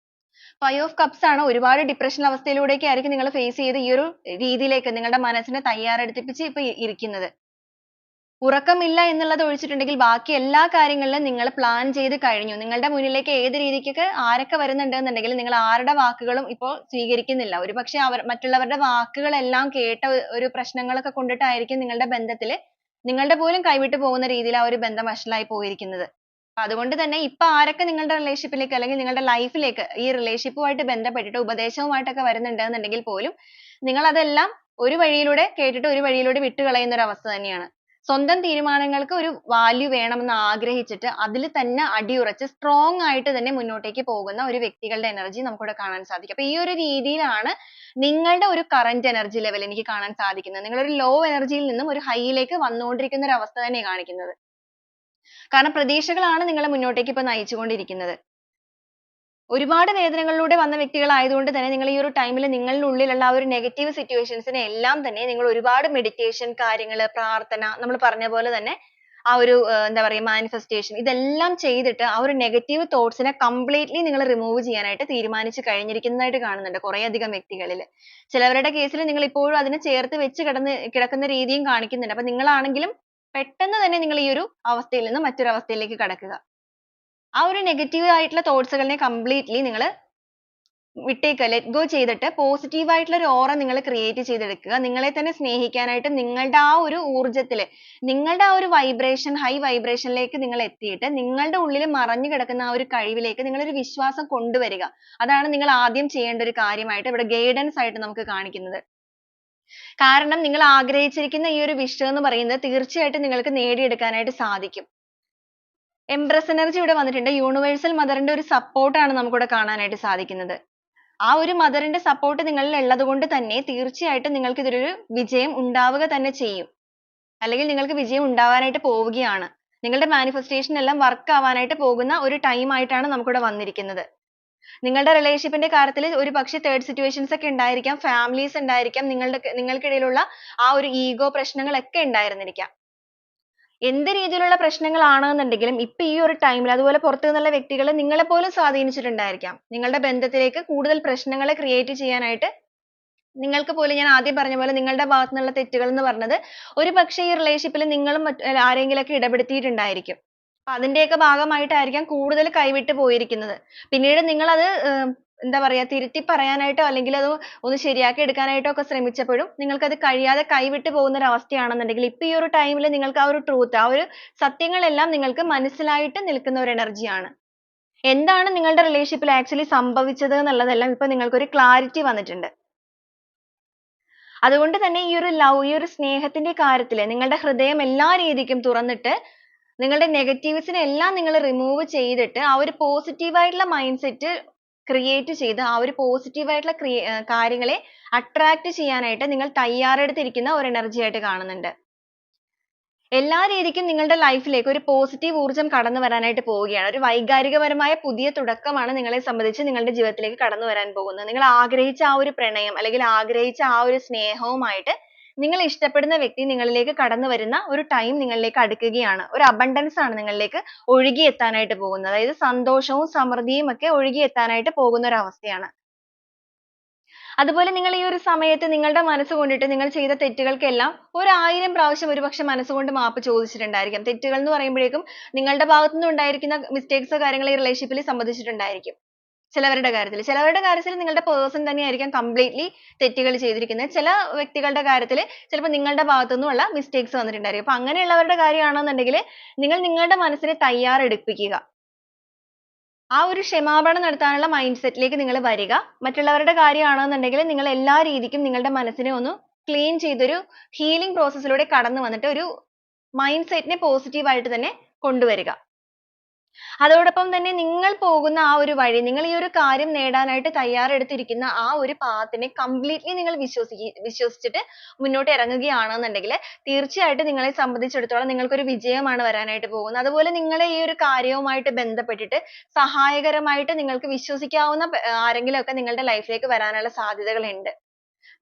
Five of Cups ആണ്. ഒരുപാട് depression അവസ്ഥയിലൂടെയൊക്കെ ആയിരിക്കും നിങ്ങൾ face ചെയ്ത് ഈ ഒരു രീതിയിലേക്ക് നിങ്ങളുടെ മനസ്സിനെ തയ്യാറെടുപ്പിച്ച് ഇപ്പൊ ഇരിക്കുന്നത്. ഉറക്കമില്ല എന്നുള്ളത് ഒഴിച്ചിട്ടുണ്ടെങ്കിൽ ബാക്കി എല്ലാ കാര്യങ്ങളിലും നിങ്ങൾ plan ചെയ്ത് കഴിഞ്ഞു. നിങ്ങളുടെ മുന്നിലേക്ക് ഏത് രീതിക്കൊക്കെ ആരൊക്കെ വരുന്നുണ്ടെന്നുണ്ടെങ്കിൽ നിങ്ങൾ ആരുടെ വാക്കുകളും ഇപ്പോൾ സ്വീകരിക്കുന്നില്ല. ഒരുപക്ഷേ മറ്റുള്ളവരുടെ വാക്കുകളെല്ലാം കേട്ട ഒരു പ്രശ്നങ്ങളൊക്കെ കൊണ്ടിട്ടായിരിക്കും നിങ്ങളുടെ ബന്ധത്തിൽ നിങ്ങളുടെ പോലും കൈവിട്ടു പോകുന്ന രീതിയിൽ ആ ഒരു ബന്ധം വഷളായി പോയിരിക്കുന്നത്. അതുകൊണ്ട് തന്നെ ഇപ്പൊ ആരൊക്കെ നിങ്ങളുടെ relationship ലേക്ക് അല്ലെങ്കിൽ നിങ്ങളുടെ life ലേക്ക് ഈ relationship ആയിട്ട് ബന്ധപ്പെട്ടിട്ട് ഉപദേശവുമായിട്ടൊക്കെ വരുന്നുണ്ടെന്നുണ്ടെങ്കിൽ പോലും നിങ്ങൾ അതെല്ലാം ഒരു വഴിയിലൂടെ കേട്ടിട്ട് ഒരു വഴിയിലൂടെ വിട്ടുകളയുന്ന ഒരു അവസ്ഥ തന്നെയാണ്. സ്വന്തം തീരുമാനങ്ങൾക്ക് ഒരു value വേണമെന്ന് ആഗ്രഹിച്ചിട്ട് അതിൽ തന്നെ അടിയുറച്ച് strong ആയിട്ട് തന്നെ മുന്നോട്ടേക്ക് പോകുന്ന ഒരു വ്യക്തികളുടെ energy നമുക്കിവിടെ കാണാൻ സാധിക്കും. അപ്പൊ ഈ ഒരു രീതിയിലാണ് നിങ്ങളുടെ ഒരു current energy level എനിക്ക് കാണാൻ സാധിക്കുന്നത്. നിങ്ങൾ ഒരു low energy യിൽ നിന്നും ഒരു high യിലേക്ക് വന്നുകൊണ്ടിരിക്കുന്ന ഒരു അവസ്ഥ തന്നെയാണ് കാണിക്കുന്നത്. കാരണം പ്രതീക്ഷകളാണ് നിങ്ങളെ മുന്നോട്ടേക്ക് ഇപ്പൊ നയിച്ചുകൊണ്ടിരിക്കുന്നത്. ഒരുപാട് വേദനകളിലൂടെ വന്ന വ്യക്തികളായതുകൊണ്ട് തന്നെ നിങ്ങൾ ഈ ഒരു ടൈമിൽ നിങ്ങളുടെ ഉള്ളിലുള്ള ആ ഒരു നെഗറ്റീവ് സിറ്റുവേഷൻസിനെ എല്ലാം തന്നെ നിങ്ങൾ ഒരുപാട് മെഡിറ്റേഷൻ കാര്യങ്ങൾ പ്രാർത്ഥന നമ്മൾ പറഞ്ഞ പോലെ തന്നെ ആ ഒരു എന്താ പറയുക മാനിഫെസ്റ്റേഷൻ ഇതെല്ലാം ചെയ്തിട്ട് ആ ഒരു നെഗറ്റീവ് തോട്ട്സിനെ കംപ്ലീറ്റ്ലി നിങ്ങൾ റിമൂവ് ചെയ്യാനായിട്ട് തീരുമാനിച്ചു കഴിഞ്ഞിരിക്കുന്നതായിട്ട് കാണുന്നുണ്ട് കുറേയധികം വ്യക്തികളിൽ. ചിലവരുടെ കേസിൽ നിങ്ങൾ ഇപ്പോഴും അതിനെ ചേർത്ത് വെച്ച് കിടക്കുന്ന രീതിയും കാണിക്കുന്നുണ്ട്. അപ്പൊ നിങ്ങളാണെങ്കിലും പെട്ടെന്ന് തന്നെ നിങ്ങൾ ഈ ഒരു അവസ്ഥയിൽ നിന്ന് മറ്റൊരു അവസ്ഥയിലേക്ക് കടക്കുക. ആ ഒരു നെഗറ്റീവ് ആയിട്ടുള്ള തോട്ട്സുകളെ കംപ്ലീറ്റ്ലി നിങ്ങൾ വിട്ടേക്കുക, ലെറ്റ് ഗോ ചെയ്തിട്ട് പോസിറ്റീവ് ആയിട്ടുള്ള ഒരു ഓറ നിങ്ങൾ ക്രിയേറ്റ് ചെയ്തെടുക്കുക. നിങ്ങളെ തന്നെ സ്നേഹിക്കാനായിട്ട് നിങ്ങളുടെ ആ ഒരു ഊർജ്ജത്തിൽ നിങ്ങളുടെ ആ ഒരു വൈബ്രേഷൻ ഹൈ വൈബ്രേഷനിലേക്ക് നിങ്ങൾ എത്തിയിട്ട് നിങ്ങളുടെ ഉള്ളിൽ മറഞ്ഞു കിടക്കുന്ന ആ ഒരു കഴിവിലേക്ക് നിങ്ങൾ ഒരു വിശ്വാസം കൊണ്ടുവരിക. അതാണ് നിങ്ങൾ ആദ്യം ചെയ്യേണ്ട ഒരു കാര്യമായിട്ട് ഇവിടെ ഗൈഡൻസ് ആയിട്ട് നമുക്ക് കാണിക്കുന്നത്. കാരണം നിങ്ങൾ ആഗ്രഹിച്ചിരിക്കുന്ന ഈ ഒരു wish എന്ന് പറയുന്നത് തീർച്ചയായിട്ടും നിങ്ങൾക്ക് നേടിയെടുക്കാനായിട്ട് സാധിക്കും. എംപ്രസ് എനർജി ഇവിടെ വന്നിട്ടുണ്ട്. യൂണിവേഴ്സൽ മദറിന്റെ ഒരു സപ്പോർട്ട് ആണ് നമുക്കിവിടെ കാണാനായിട്ട് സാധിക്കുന്നത്. ആ ഒരു മദറിന്റെ സപ്പോർട്ട് നിങ്ങളിൽ ഉള്ളത് കൊണ്ട് തന്നെ തീർച്ചയായിട്ടും നിങ്ങൾക്ക് ഇതിലൊരു വിജയം ഉണ്ടാവുക തന്നെ ചെയ്യും. അല്ലെങ്കിൽ നിങ്ങൾക്ക് വിജയം ഉണ്ടാവാനായിട്ട് പോവുകയാണ്. നിങ്ങളുടെ മാനിഫെസ്റ്റേഷൻ എല്ലാം വർക്ക് ആവാനായിട്ട് പോകുന്ന ഒരു ടൈം ആയിട്ടാണ് നമുക്കിവിടെ വന്നിരിക്കുന്നത്. നിങ്ങളുടെ റിലേഷൻഷിപ്പിന്റെ കാര്യത്തിൽ ഒരു പക്ഷേ തേർഡ് സിറ്റുവേഷൻസ് ഒക്കെ ഉണ്ടായിരിക്കാം, ഫാമിലീസ് ഉണ്ടായിരിക്കാം, നിങ്ങൾക്കിടയിലുള്ള ആ ഒരു ഈഗോ പ്രശ്നങ്ങളൊക്കെ ഉണ്ടായിരുന്നിരിക്കാം. എന്ത് രീതിയിലുള്ള പ്രശ്നങ്ങളാണെന്നുണ്ടെങ്കിലും ഇപ്പൊ ഈ ഒരു ടൈമിൽ അതുപോലെ പുറത്തു നിന്നുള്ള വ്യക്തികൾ നിങ്ങളെ പോലും സ്വാധീനിച്ചിട്ടുണ്ടായിരിക്കാം. നിങ്ങളുടെ ബന്ധത്തിലേക്ക് കൂടുതൽ പ്രശ്നങ്ങളെ ക്രിയേറ്റ് ചെയ്യാനായിട്ട് നിങ്ങൾക്ക് പോലും ഞാൻ ആദ്യം പറഞ്ഞ പോലെ നിങ്ങളുടെ ഭാഗത്തു നിന്നുള്ള തെറ്റുകൾ എന്ന് പറഞ്ഞത് ഒരു പക്ഷേ ഈ റിലേഷൻഷിപ്പിൽ നിങ്ങളും ആരെങ്കിലുമൊക്കെ ഇടപെടുത്തിയിട്ടുണ്ടായിരിക്കും. അപ്പൊ അതിന്റെയൊക്കെ ഭാഗമായിട്ടായിരിക്കാം കൂടുതൽ കൈവിട്ട് പോയിരിക്കുന്നത്. പിന്നീട് നിങ്ങൾ അത് എന്താ പറയാ തിരുത്തി പറയാനായിട്ടോ അല്ലെങ്കിൽ അത് ഒന്ന് ശരിയാക്കി എടുക്കാനായിട്ടോ ഒക്കെ ശ്രമിച്ചപ്പോഴും നിങ്ങൾക്ക് അത് കഴിയാതെ കൈവിട്ട് പോകുന്ന ഒരു അവസ്ഥയാണെന്നുണ്ടെങ്കിൽ ഇപ്പൊ ഈ ഒരു ടൈമിൽ നിങ്ങൾക്ക് ആ ഒരു ട്രൂത്ത് ആ ഒരു സത്യങ്ങളെല്ലാം നിങ്ങൾക്ക് മനസ്സിലായിട്ട് നിൽക്കുന്ന ഒരു എനർജിയാണ്. എന്താണ് നിങ്ങളുടെ റിലേഷൻഷിപ്പിൽ ആക്ച്വലി സംഭവിച്ചത് എന്നുള്ളതെല്ലാം ഇപ്പൊ നിങ്ങൾക്ക് ഒരു ക്ലാരിറ്റി വന്നിട്ടുണ്ട്. അതുകൊണ്ട് തന്നെ ഈ ഒരു ലവ് ഈ ഒരു സ്നേഹത്തിന്റെ കാര്യത്തിൽ നിങ്ങളുടെ ഹൃദയം എല്ലാ രീതിക്കും തുറന്നിട്ട് നിങ്ങളുടെ നെഗറ്റീവ്സിനെ എല്ലാം നിങ്ങൾ റിമൂവ് ചെയ്തിട്ട് ആ ഒരു പോസിറ്റീവ് ആയിട്ടുള്ള മൈൻഡ് സെറ്റ് ക്രിയേറ്റ് ചെയ്ത് ആ ഒരു പോസിറ്റീവ് ആയിട്ടുള്ള കാര്യങ്ങളെ അട്രാക്ട് ചെയ്യാനായിട്ട് നിങ്ങൾ തയ്യാറെടുത്തിരിക്കുന്ന ഒരു എനർജി ആയിട്ട് കാണുന്നുണ്ട്. എല്ലാ രീതിക്കും നിങ്ങളുടെ ലൈഫിലേക്ക് ഒരു പോസിറ്റീവ് ഊർജ്ജം കടന്നു വരാനായിട്ട് പോവുകയാണ്. ഒരു വൈകാരികപരമായ പുതിയ തുടക്കമാണ് നിങ്ങളെ സംബന്ധിച്ച് നിങ്ങളുടെ ജീവിതത്തിലേക്ക് കടന്നു വരാൻ പോകുന്നത്. നിങ്ങൾ ആഗ്രഹിച്ച ആ ഒരു പ്രണയം അല്ലെങ്കിൽ ആഗ്രഹിച്ച ആ ഒരു സ്നേഹവുമായിട്ട് നിങ്ങൾ ഇഷ്ടപ്പെടുന്ന വ്യക്തി നിങ്ങളിലേക്ക് കടന്നു വരുന്ന ഒരു ടൈം നിങ്ങളിലേക്ക് അടുക്കുകയാണ്. ഒരു അബണ്ടൻസ് ആണ് നിങ്ങളിലേക്ക് ഒഴുകി എത്താനായിട്ട് പോകുന്നത്. അതായത് സന്തോഷവും സമൃദ്ധിയും ഒക്കെ ഒഴുകി എത്താനായിട്ട് പോകുന്ന ഒരു അവസ്ഥയാണ്. അതുപോലെ നിങ്ങൾ ഈ ഒരു സമയത്ത് നിങ്ങളുടെ മനസ്സ് കൊണ്ടിട്ട് നിങ്ങൾ ചെയ്ത തെറ്റുകൾക്കെല്ലാം 1000 പ്രാവശ്യം ഒരുപക്ഷെ മനസ്സുകൊണ്ട് മാപ്പ് ചോദിച്ചിട്ടുണ്ടായിരിക്കാം. തെറ്റുകൾ എന്ന് പറയുമ്പോഴേക്കും നിങ്ങളുടെ ഭാഗത്തു നിന്ന് ഉണ്ടായിരിക്കുന്ന മിസ്റ്റേക്സോ കാര്യങ്ങളോ ഈ റിലേഷൻഷിപ്പിൽ സംബന്ധിച്ചിട്ടുണ്ടായിരിക്കും. ചിലവരുടെ കാര്യത്തിൽ നിങ്ങളുടെ പേഴ്സൺ തന്നെയായിരിക്കാം കംപ്ലീറ്റ്ലി തെറ്റുകൾ ചെയ്തിരിക്കുന്നത്. ചില വ്യക്തികളുടെ കാര്യത്തിൽ ചിലപ്പോൾ നിങ്ങളുടെ ഭാഗത്തു നിന്നുള്ള മിസ്റ്റേക്സ് വന്നിട്ടുണ്ടായിരിക്കും. അപ്പൊ അങ്ങനെയുള്ളവരുടെ കാര്യമാണെന്നുണ്ടെങ്കിൽ നിങ്ങൾ നിങ്ങളുടെ മനസ്സിനെ തയ്യാറെടുപ്പിക്കുക. ആ ഒരു ക്ഷമാപണം നടത്താനുള്ള മൈൻഡ് സെറ്റിലേക്ക് നിങ്ങൾ വരിക. മറ്റുള്ളവരുടെ കാര്യമാണെന്നുണ്ടെങ്കിൽ നിങ്ങൾ എല്ലാ രീതിക്കും നിങ്ങളുടെ മനസ്സിനെ ഒന്ന് ക്ലീൻ ചെയ്തൊരു ഹീലിംഗ് പ്രോസസ്സിലൂടെ കടന്നു വന്നിട്ട് ഒരു മൈൻഡ് സെറ്റിനെ പോസിറ്റീവ് ആയിട്ട് തന്നെ കൊണ്ടുവരിക. അതോടൊപ്പം തന്നെ നിങ്ങൾ പോകുന്ന ആ ഒരു വഴി, നിങ്ങൾ ഈ ഒരു കാര്യം നേടാനായിട്ട് തയ്യാറെടുത്തിരിക്കുന്ന ആ ഒരു പാത്തിനെ കംപ്ലീറ്റ്ലി നിങ്ങൾ വിശ്വസിച്ചിട്ട് മുന്നോട്ട് ഇറങ്ങുകയാണെന്നുണ്ടെങ്കിൽ തീർച്ചയായിട്ടും നിങ്ങളെ സംബന്ധിച്ചിടത്തോളം നിങ്ങൾക്കൊരു വിജയമാണ് വരാനായിട്ട് പോകുന്നത്. അതുപോലെ നിങ്ങളെ ഈ ഒരു കാര്യവുമായിട്ട് ബന്ധപ്പെട്ടിട്ട് സഹായകരമായിട്ട് നിങ്ങൾക്ക് വിശ്വസിക്കാവുന്ന ആരെങ്കിലും ഒക്കെ നിങ്ങളുടെ ലൈഫിലേക്ക് വരാനുള്ള സാധ്യതകളുണ്ട്.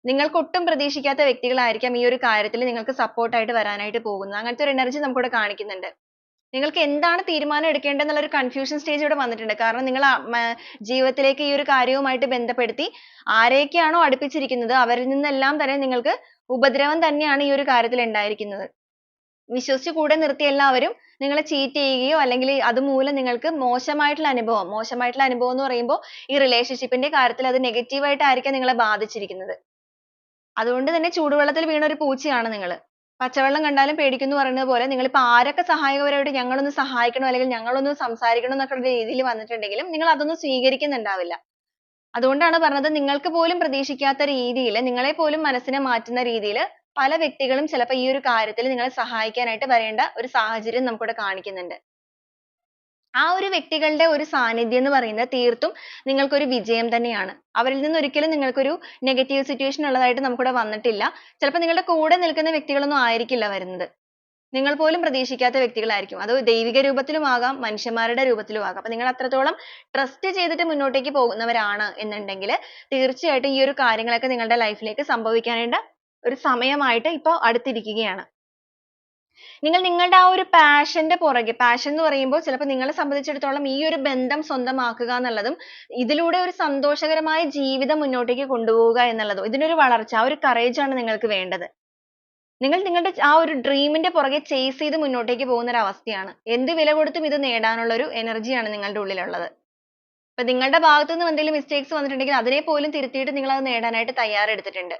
നിങ്ങൾക്ക് ഒട്ടും പ്രതീക്ഷിക്കാത്ത വ്യക്തികളായിരിക്കാം ഈ ഒരു കാര്യത്തിൽ നിങ്ങൾക്ക് സപ്പോർട്ട് ആയിട്ട് വരാനായിട്ട് പോകുന്നത്. അങ്ങനത്തെ ഒരു എനർജി നമുക്കിവിടെ കാണിക്കുന്നുണ്ട്. നിങ്ങൾക്ക് എന്താണ് തീരുമാനം എടുക്കേണ്ടത് എന്നുള്ള ഒരു കൺഫ്യൂഷൻ സ്റ്റേജ് ഇവിടെ വന്നിട്ടുണ്ട്. കാരണം നിങ്ങൾ ജീവിതത്തിലേക്ക് ഈ ഒരു കാര്യവുമായിട്ട് ബന്ധപ്പെടുത്തി ആരെയൊക്കെയാണോ അടുപ്പിച്ചിരിക്കുന്നത് അവരിൽ നിന്നെല്ലാം തന്നെ നിങ്ങൾക്ക് ഉപദ്രവം തന്നെയാണ് ഈ ഒരു കാര്യത്തിൽ ഉണ്ടായിരിക്കുന്നത്. വിശ്വസിച്ച് കൂടെ നിർത്തിയ എല്ലാവരും നിങ്ങളെ ചീറ്റ് ചെയ്യുകയോ അല്ലെങ്കിൽ അതുമൂലം നിങ്ങൾക്ക് മോശമായിട്ടുള്ള അനുഭവം എന്ന് പറയുമ്പോൾ ഈ റിലേഷൻഷിപ്പിന്റെ കാര്യത്തിൽ അത് നെഗറ്റീവ് ആയിട്ടായിരിക്കാം നിങ്ങളെ ബാധിച്ചിരിക്കുന്നത്. അതുകൊണ്ട് തന്നെ ചൂടുവെള്ളത്തിൽ വീണ ഒരു പൂച്ചയാണ് നിങ്ങൾ. പച്ചവെള്ളം കണ്ടാലും പേടിക്കും എന്ന് പറയുന്നത് പോലെ നിങ്ങൾ ഇപ്പോൾ ആരൊക്കെ സഹായകപരമായിട്ട് ഞങ്ങളൊന്ന് സഹായിക്കണം അല്ലെങ്കിൽ ഞങ്ങളൊന്ന് സംസാരിക്കണം എന്നൊക്കെ രീതിയിൽ വന്നിട്ടുണ്ടെങ്കിലും നിങ്ങൾ അതൊന്നും സ്വീകരിക്കുന്നുണ്ടാവില്ല. അതുകൊണ്ടാണ് പറഞ്ഞത് നിങ്ങൾക്ക് പോലും പ്രതീക്ഷിക്കാത്ത രീതിയിൽ നിങ്ങളെ പോലും മനസ്സിനെ മാറ്റുന്ന രീതിയിൽ പല വ്യക്തികളും ചിലപ്പോൾ ഈ ഒരു കാര്യത്തിൽ നിങ്ങളെ സഹായിക്കാനായിട്ട് വരേണ്ട ഒരു സാഹചര്യം നമുക്കിവിടെ കാണിക്കുന്നുണ്ട്. ആ ഒരു വ്യക്തികളുടെ ഒരു സാന്നിധ്യം എന്ന് പറയുന്നത് തീർത്തും നിങ്ങൾക്കൊരു വിജയം തന്നെയാണ്. അവരിൽ നിന്ന് ഒരിക്കലും നിങ്ങൾക്കൊരു നെഗറ്റീവ് സിറ്റുവേഷൻ ഉള്ളതായിട്ട് നമുക്കിവിടെ വന്നിട്ടില്ല. ചിലപ്പോൾ നിങ്ങളുടെ കൂടെ നിൽക്കുന്ന വ്യക്തികളൊന്നും ആയിരിക്കില്ല വരുന്നത്. നിങ്ങൾ പോലും പ്രതീക്ഷിക്കാത്ത വ്യക്തികളായിരിക്കും. അത് ദൈവിക രൂപത്തിലും ആകാം, മനുഷ്യന്മാരുടെ രൂപത്തിലും ആകാം. അപ്പോൾ നിങ്ങൾ അത്രത്തോളം ട്രസ്റ്റ് ചെയ്തിട്ട് മുന്നോട്ടേക്ക് പോകുന്നവരാണ് എന്നുണ്ടെങ്കിൽ തീർച്ചയായിട്ടും ഈ ഒരു കാര്യങ്ങളൊക്കെ നിങ്ങളുടെ ലൈഫിലേക്ക് സംഭവിക്കാനുള്ള ഒരു സമയമായിട്ട് ഇപ്പോൾ അടുത്തിരിക്കുകയാണ്. നിങ്ങൾ നിങ്ങളുടെ ആ ഒരു പാഷന്റെ പുറകെ, പാഷൻ എന്ന് പറയുമ്പോൾ ചിലപ്പോൾ നിങ്ങളെ സംബന്ധിച്ചിടത്തോളം ഈ ഒരു ബന്ധം സ്വന്തമാക്കുക എന്നുള്ളതും ഇതിലൂടെ ഒരു സന്തോഷകരമായ ജീവിതം മുന്നോട്ടേക്ക് കൊണ്ടുപോവുക എന്നുള്ളതും ഇതിനൊരു വളർച്ച, ആ ഒരു courage ആണ് നിങ്ങൾക്ക് വേണ്ടത്. നിങ്ങൾ നിങ്ങളുടെ ആ ഒരു ഡ്രീമിന്റെ പുറകെ ചേസ് ചെയ്ത് മുന്നോട്ടേക്ക് പോകുന്ന ഒരു അവസ്ഥയാണ്. എന്ത് വില കൊടുത്തും ഇത് നേടാനുള്ള ഒരു എനർജിയാണ് നിങ്ങളുടെ ഉള്ളിലുള്ളത്. ഇപ്പൊ നിങ്ങളുടെ ഭാഗത്തു നിന്ന് എന്തെങ്കിലും മിസ്റ്റേക്സ് വന്നിട്ടുണ്ടെങ്കിൽ അതിനെ പോലും തിരുത്തിയിട്ട് നിങ്ങൾ അത് നേടാനായിട്ട് തയ്യാറെടുത്തിട്ടുണ്ട്.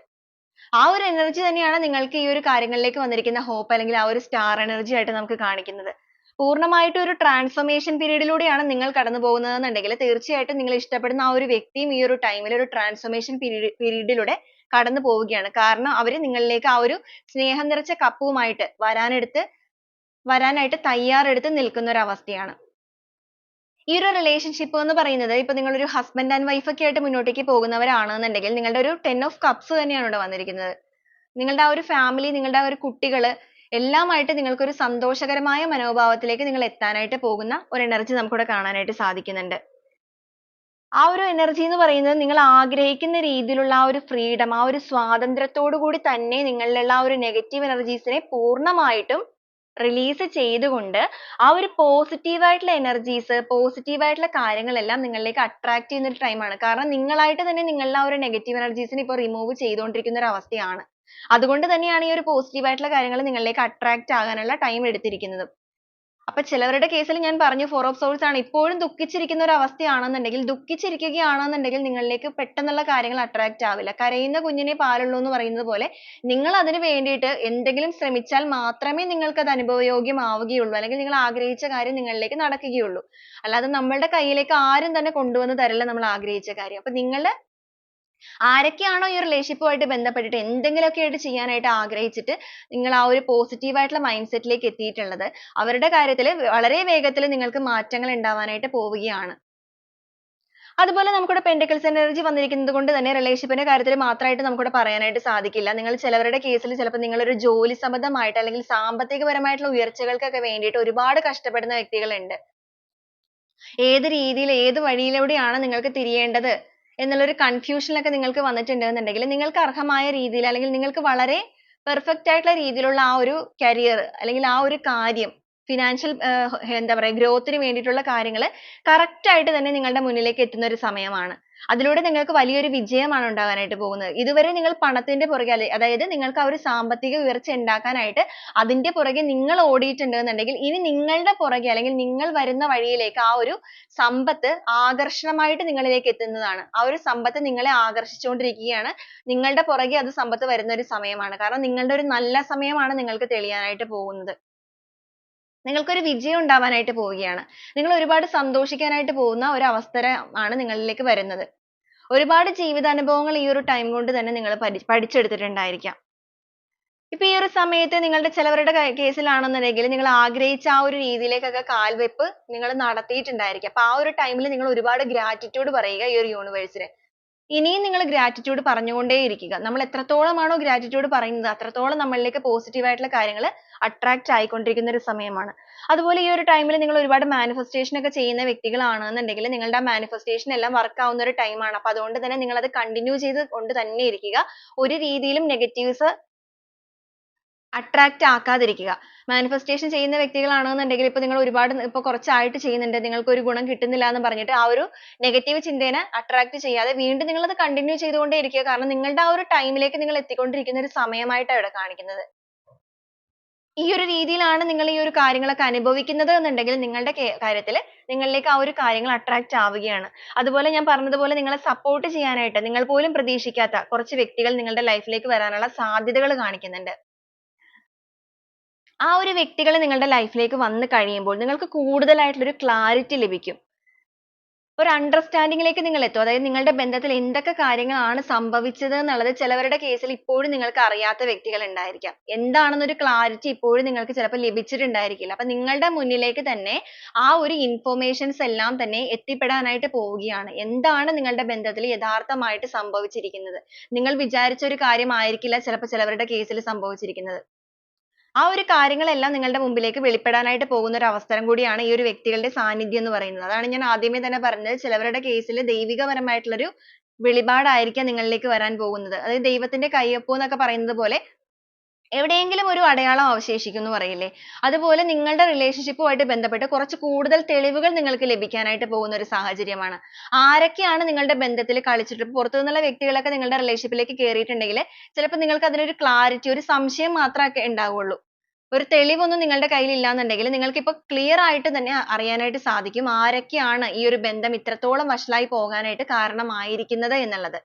ആ ഒരു എനർജി തന്നെയാണ് നിങ്ങൾക്ക് ഈ ഒരു കാര്യങ്ങളിലേക്ക് വന്നിരിക്കുന്ന ഹോപ്പ് അല്ലെങ്കിൽ ആ ഒരു സ്റ്റാർ എനർജി ആയിട്ട് നമുക്ക് കാണിക്കുന്നത്. പൂർണ്ണമായിട്ടും ഒരു ട്രാൻസ്ഫോർമേഷൻ പീരീഡിലൂടെയാണ് നിങ്ങൾ കടന്നു പോകുന്നതെന്നുണ്ടെങ്കിൽ തീർച്ചയായിട്ടും നിങ്ങൾ ഇഷ്ടപ്പെടുന്ന ആ ഒരു വ്യക്തിയും ഈ ഒരു ടൈമിൽ ഒരു ട്രാൻസ്ഫോർമേഷൻ പീരീഡിലൂടെ കടന്നു പോവുകയാണ്. കാരണം അവർ നിങ്ങളിലേക്ക് ആ ഒരു സ്നേഹം നിറച്ച കപ്പുമായിട്ട് വരാനായിട്ട് തയ്യാറെടുത്ത് നിൽക്കുന്ന ഒരു അവസ്ഥയാണ്. ഈ ഒരു റിലേഷൻഷിപ്പ് എന്ന് പറയുന്നത് ഇപ്പൊ നിങ്ങൾ ഒരു ഹസ്ബൻഡ് ആൻഡ് വൈഫ് ഒക്കെ ആയിട്ട് മുന്നോട്ടേക്ക് പോകുന്നവരാണെന്നുണ്ടെങ്കിൽ നിങ്ങളുടെ ഒരു 10 ഓഫ് കപ്സ് തന്നെയാണ് ഇവിടെ വന്നിരിക്കുന്നത്. നിങ്ങളുടെ ആ ഒരു ഫാമിലി, നിങ്ങളുടെ ആ ഒരു കുട്ടികൾ എല്ലാമായിട്ട് നിങ്ങൾക്ക് ഒരു സന്തോഷകരമായ മനോഭാവത്തിലേക്ക് നിങ്ങൾ എത്താനായിട്ട് പോകുന്ന ഒരു എനർജി നമുക്കിവിടെ കാണാനായിട്ട് സാധിക്കുന്നുണ്ട്. ആ ഒരു എനർജി എന്ന് പറയുന്നത് നിങ്ങൾ ആഗ്രഹിക്കുന്ന രീതിയിലുള്ള ആ ഒരു ഫ്രീഡം, ആ ഒരു സ്വാതന്ത്ര്യത്തോടു കൂടി തന്നെ നിങ്ങളിലുള്ള ആ ഒരു നെഗറ്റീവ് എനർജീസിനെ പൂർണ്ണമായിട്ടും റിലീസ് ചെയ്തുകൊണ്ട് ആ ഒരു പോസിറ്റീവ് ആയിട്ടുള്ള എനർജീസ്, പോസിറ്റീവ് ആയിട്ടുള്ള കാര്യങ്ങളെല്ലാം നിങ്ങളിലേക്ക് അട്രാക്ട് ചെയ്യുന്ന ഒരു ടൈമാണ്. കാരണം നിങ്ങളായിട്ട് തന്നെ നിങ്ങളുടെ ആ ഒരു നെഗറ്റീവ് എനർജീസിനെ ഇപ്പോൾ റിമൂവ് ചെയ്തുകൊണ്ടിരിക്കുന്ന ഒരു അവസ്ഥയാണ്. അതുകൊണ്ട് തന്നെയാണ് ഈ ഒരു പോസിറ്റീവ് ആയിട്ടുള്ള കാര്യങ്ങൾ നിങ്ങളിലേക്ക് അട്രാക്ട് ആകാനുള്ള ടൈം എടുത്തിരിക്കുന്നത്. അപ്പൊ ചിലവരുടെ കേസിൽ ഞാൻ പറഞ്ഞു ഫോർ ഓഫ് സോൾസ് ആണ്. ഇപ്പോഴും ദുഃഖിച്ചിരിക്കുന്ന ഒരു അവസ്ഥയാണെന്നുണ്ടെങ്കിൽ, ദുഃഖിച്ചിരിക്കുകയാണെന്നുണ്ടെങ്കിൽ നിങ്ങളിലേക്ക് പെട്ടെന്നുള്ള കാര്യങ്ങൾ അട്രാക്ട് ആവില്ല. കരയുന്ന കുഞ്ഞിനെ പാലുള്ളൂ എന്ന് പറയുന്നത് പോലെ നിങ്ങൾ അതിന് വേണ്ടിയിട്ട് എന്തെങ്കിലും ശ്രമിച്ചാൽ മാത്രമേ നിങ്ങൾക്ക് അത് അനുഭവയോഗ്യമാവുകയുള്ളൂ. അല്ലെങ്കിൽ നിങ്ങൾ ആഗ്രഹിച്ച കാര്യം നിങ്ങളിലേക്ക് നടക്കുകയുള്ളൂ. അല്ലാതെ നമ്മളുടെ കയ്യിലേക്ക് ആരും തന്നെ കൊണ്ടുവന്ന് തരില്ല നമ്മൾ ആഗ്രഹിച്ച കാര്യം. അപ്പൊ നിങ്ങൾ ആരൊക്കെയാണോ ഈ റിലേഷൻഷിപ്പുമായിട്ട് ബന്ധപ്പെട്ടിട്ട് എന്തെങ്കിലുമൊക്കെ ആയിട്ട് ചെയ്യാനായിട്ട് ആഗ്രഹിച്ചിട്ട് നിങ്ങൾ ആ ഒരു പോസിറ്റീവ് ആയിട്ടുള്ള മൈൻഡ് സെറ്റിലേക്ക് എത്തിയിട്ടുള്ളത് അവരുടെ കാര്യത്തിൽ വളരെ വേഗത്തിൽ നിങ്ങൾക്ക് മാറ്റങ്ങൾ ഉണ്ടാവാനായിട്ട് പോവുകയാണ്. അതുപോലെ നമുക്കിവിടെ പെന്റക്കിൾസ് എനർജി വന്നിരിക്കുന്നത് കൊണ്ട് തന്നെ റിലേഷൻഷിപ്പിന്റെ കാര്യത്തിൽ മാത്രമായിട്ട് നമുക്കിവിടെ പറയാനായിട്ട് സാധിക്കില്ല. നിങ്ങൾ ചിലവരുടെ കേസിൽ ചിലപ്പോൾ നിങ്ങൾ ഒരു ജോലി സംബന്ധമായിട്ട് അല്ലെങ്കിൽ സാമ്പത്തികപരമായിട്ടുള്ള ഉയർച്ചകൾക്കൊക്കെ വേണ്ടിയിട്ട് ഒരുപാട് കഷ്ടപ്പെടുന്ന വ്യക്തികളുണ്ട്. ഏത് രീതിയിൽ ഏത് വഴിയിലൂടെയാണ് നിങ്ങൾക്ക് തിരിയേണ്ടത് എന്നുള്ളൊരു കൺഫ്യൂഷനിലൊക്കെ നിങ്ങൾക്ക് വന്നിട്ടുണ്ടെന്നുണ്ടെങ്കിൽ നിങ്ങൾക്ക് അർഹമായ രീതിയിൽ അല്ലെങ്കിൽ നിങ്ങൾക്ക് വളരെ പെർഫെക്റ്റ് ആയിട്ടുള്ള രീതിയിലുള്ള ആ ഒരു കരിയർ അല്ലെങ്കിൽ ആ ഒരു കാര്യം ഫിനാൻഷ്യൽ എന്താ പറയുക ഗ്രോത്തിന് വേണ്ടിയിട്ടുള്ള കാര്യങ്ങൾ കറക്റ്റ് ആയിട്ട് തന്നെ നിങ്ങളുടെ മുന്നിലേക്ക് എത്തുന്ന ഒരു സമയമാണ്. അതിലൂടെ നിങ്ങൾക്ക് വലിയൊരു വിജയമാണ് ഉണ്ടാകാനായിട്ട് പോകുന്നത്. ഇതുവരെ നിങ്ങൾ പണത്തിന്റെ പുറകെ അതായത് നിങ്ങൾക്ക് ആ ഒരു സാമ്പത്തിക ഉയർച്ച ഉണ്ടാക്കാനായിട്ട് അതിന്റെ പുറകെ നിങ്ങൾ ഓടിയിട്ടുണ്ടെന്നുണ്ടെങ്കിൽ ഇനി നിങ്ങളുടെ പുറകെ അല്ലെങ്കിൽ നിങ്ങൾ വരുന്ന വഴിയിലേക്ക് ആ ഒരു സമ്പത്ത് ആകർഷണമായിട്ട് നിങ്ങളിലേക്ക് എത്തുന്നതാണ്. ആ ഒരു സമ്പത്ത് നിങ്ങളെ ആകർഷിച്ചുകൊണ്ടിരിക്കുകയാണ്. നിങ്ങളുടെ പുറകെ അത് സമ്പത്ത് വരുന്ന ഒരു സമയമാണ്. കാരണം നിങ്ങളുടെ ഒരു നല്ല സമയമാണ് നിങ്ങൾക്ക് തെളിയാനായിട്ട് പോകുന്നത്. നിങ്ങൾക്കൊരു വിജയം ഉണ്ടാവാനായിട്ട് പോവുകയാണ്. നിങ്ങൾ ഒരുപാട് സന്തോഷിക്കാനായിട്ട് പോകുന്ന ഒരു അവസരമാണ് നിങ്ങളിലേക്ക് വരുന്നത്. ഒരുപാട് ജീവിതാനുഭവങ്ങൾ ഈ ഒരു ടൈം കൊണ്ട് തന്നെ നിങ്ങൾ പഠിച്ചെടുത്തിട്ടുണ്ടായിരിക്കാം. ഇപ്പൊ ഈ ഒരു സമയത്ത് നിങ്ങളുടെ ചിലവരുടെ കേസിലാണെന്നുണ്ടെങ്കിൽ നിങ്ങൾ ആഗ്രഹിച്ച ആ ഒരു രീതിയിലേക്കൊക്കെ കാൽവെപ്പ് നിങ്ങൾ നടത്തിയിട്ടുണ്ടായിരിക്കും. അപ്പൊ ആ ഒരു ടൈമിൽ നിങ്ങൾ ഒരുപാട് ഗ്രാറ്റിറ്റ്യൂഡ് പറയുക ഈ ഒരു യൂണിവേഴ്സിന്. ഇനിയും നിങ്ങൾ ഗ്രാറ്റിറ്റ്യൂഡ് പറഞ്ഞുകൊണ്ടേയിരിക്കുക. നമ്മൾ എത്രത്തോളമാണോ ഗ്രാറ്റിറ്റ്യൂഡ് പറയുന്നത് അത്രത്തോളം നമ്മളിലേക്ക് പോസിറ്റീവ് ആയിട്ടുള്ള കാര്യങ്ങൾ അട്രാക്റ്റ് ആയിക്കൊണ്ടിരിക്കുന്ന ഒരു സമയമാണ്. അതുപോലെ ഈ ഒരു ടൈമിൽ നിങ്ങൾ ഒരുപാട് മാനിഫെസ്റ്റേഷൻ ഒക്കെ ചെയ്യുന്ന വ്യക്തികളാണെന്നുണ്ടെങ്കിൽ നിങ്ങളുടെ ആ മാനിഫെസ്റ്റേഷൻ എല്ലാം വർക്ക് ആവുന്ന ഒരു ടൈമാണ്. അപ്പൊ അതുകൊണ്ട് തന്നെ നിങ്ങൾ അത് കണ്ടിന്യൂ ചെയ്ത് കൊണ്ട് തന്നെ ഇരിക്കുക. ഒരു രീതിയിലും നെഗറ്റീവ്സ് അട്രാക്റ്റ് ആക്കാതിരിക്കുക. മാനിഫെസ്റ്റേഷൻ ചെയ്യുന്ന വ്യക്തികളാണെന്നുണ്ടെങ്കിൽ ഇപ്പൊ നിങ്ങൾ ഒരുപാട് ഇപ്പൊ കുറച്ചായിട്ട് ചെയ്യുന്നുണ്ട് നിങ്ങൾക്ക് ഒരു ഗുണം കിട്ടുന്നില്ല എന്ന് പറഞ്ഞിട്ട് ആ ഒരു നെഗറ്റീവ് ചിന്തേനെ അട്രാക്റ്റ് ചെയ്യാതെ വീണ്ടും നിങ്ങൾ അത് കണ്ടിന്യൂ ചെയ്തുകൊണ്ടേ ഇരിക്കുക. കാരണം നിങ്ങളുടെ ആ ഒരു ടൈമിലേക്ക് നിങ്ങൾ എത്തിക്കൊണ്ടിരിക്കുന്ന ഒരു സമയമായിട്ടാണ് ഇവിടെ കാണിക്കുന്നത്. ഈ ഒരു രീതിയിലാണ് നിങ്ങൾ ഈ ഒരു കാര്യങ്ങളൊക്കെ അനുഭവിക്കുന്നത് എന്നുണ്ടെങ്കിൽ നിങ്ങളുടെ കാര്യത്തിൽ നിങ്ങളിലേക്ക് ആ ഒരു കാര്യങ്ങൾ അട്രാക്റ്റ് ആവുകയാണ്. അതുപോലെ ഞാൻ പറഞ്ഞതുപോലെ നിങ്ങളെ സപ്പോർട്ട് ചെയ്യാനായിട്ട് നിങ്ങൾ പോലും പ്രതീക്ഷിക്കാത്ത കുറച്ച് വ്യക്തികൾ നിങ്ങളുടെ ലൈഫിലേക്ക് വരാനുള്ള സാധ്യതകൾ കാണിക്കുന്നുണ്ട്. ആ ഒരു വ്യക്തികൾ നിങ്ങളുടെ ലൈഫിലേക്ക് വന്നു കഴിയുമ്പോൾ നിങ്ങൾക്ക് കൂടുതലായിട്ടുള്ള ഒരു ക്ലാരിറ്റി ലഭിക്കും. ഒരു അണ്ടർസ്റ്റാൻഡിങ്ങിലേക്ക് നിങ്ങൾ എത്തും. അതായത് നിങ്ങളുടെ ബന്ധത്തിൽ എന്തൊക്കെ കാര്യങ്ങളാണ് സംഭവിച്ചത് എന്നുള്ളത് ചിലവരുടെ കേസിൽ ഇപ്പോഴും നിങ്ങൾക്ക് അറിയാത്ത വ്യക്തികൾ ഉണ്ടായിരിക്കാം. എന്താണെന്നൊരു ക്ലാരിറ്റി ഇപ്പോഴും നിങ്ങൾക്ക് ചിലപ്പോൾ ലഭിച്ചിട്ടുണ്ടായിരിക്കില്ല. അപ്പൊ നിങ്ങളുടെ മുന്നിലേക്ക് തന്നെ ആ ഒരു ഇൻഫോർമേഷൻസ് എല്ലാം തന്നെ എത്തിപ്പെടാനായിട്ട് പോവുകയാണ്. എന്താണ് നിങ്ങളുടെ ബന്ധത്തിൽ യഥാർത്ഥമായിട്ട് സംഭവിച്ചിരിക്കുന്നത്? നിങ്ങൾ വിചാരിച്ച ഒരു കാര്യമായിരിക്കില്ല ചിലപ്പോൾ ചിലവരുടെ കേസിൽ സംഭവിച്ചിരിക്കുന്നത്. ആ ഒരു കാര്യങ്ങളെല്ലാം നിങ്ങളുടെ മുമ്പിലേക്ക് വെളിപ്പെടാനായിട്ട് പോകുന്ന ഒരു അവസരം കൂടിയാണ് ഈ ഒരു വ്യക്തികളുടെ സാന്നിധ്യം എന്ന് പറയുന്നത്. അതാണ് ഞാൻ ആദ്യമേ തന്നെ പറഞ്ഞത്. ചിലവരുടെ കേസിൽ ദൈവികപരമായിട്ടുള്ള ഒരു വെളിപാടായിരിക്കാം നിങ്ങളിലേക്ക് വരാൻ പോകുന്നത്. അതായത് ദൈവത്തിന്റെ കയ്യൊപ്പ് എന്നൊക്കെ പറയുന്നത് പോലെ എവിടെയെങ്കിലും ഒരു അടയാളം അവശേഷിക്കും എന്ന് പറയില്ലേ? അതുപോലെ നിങ്ങളുടെ റിലേഷൻഷിപ്പുമായിട്ട് ബന്ധപ്പെട്ട് കുറച്ച് കൂടുതൽ തെളിവുകൾ നിങ്ങൾക്ക് ലഭിക്കാനായിട്ട് പോകുന്ന ഒരു സാഹചര്യമാണ്. ആരൊക്കെയാണ് നിങ്ങളുടെ ബന്ധത്തിൽ കളിച്ചിട്ട് പുറത്തു നിന്നുള്ള വ്യക്തികളൊക്കെ നിങ്ങളുടെ റിലേഷൻഷിപ്പിലേക്ക് കയറിയിട്ടുണ്ടെങ്കിൽ ചിലപ്പോൾ നിങ്ങൾക്ക് അതിനൊരു ക്ലാരിറ്റി ഒരു സംശയം മാത്രമേ ഉണ്ടാവുള്ളൂ. ഒരു തെളിവൊന്നും നിങ്ങളുടെ കയ്യിൽ ഇല്ലാന്നുണ്ടെങ്കിൽ നിങ്ങൾക്ക് ഇപ്പോൾ ക്ലിയർ ആയിട്ട് തന്നെ അറിയാനായിട്ട് സാധിക്കും ആരൊക്കെയാണ് ഈ ഒരു ബന്ധം ഇത്രത്തോളം വഷളായി പോകാനായിട്ട് കാരണമായിരിക്കുന്നത് എന്നുള്ളത്.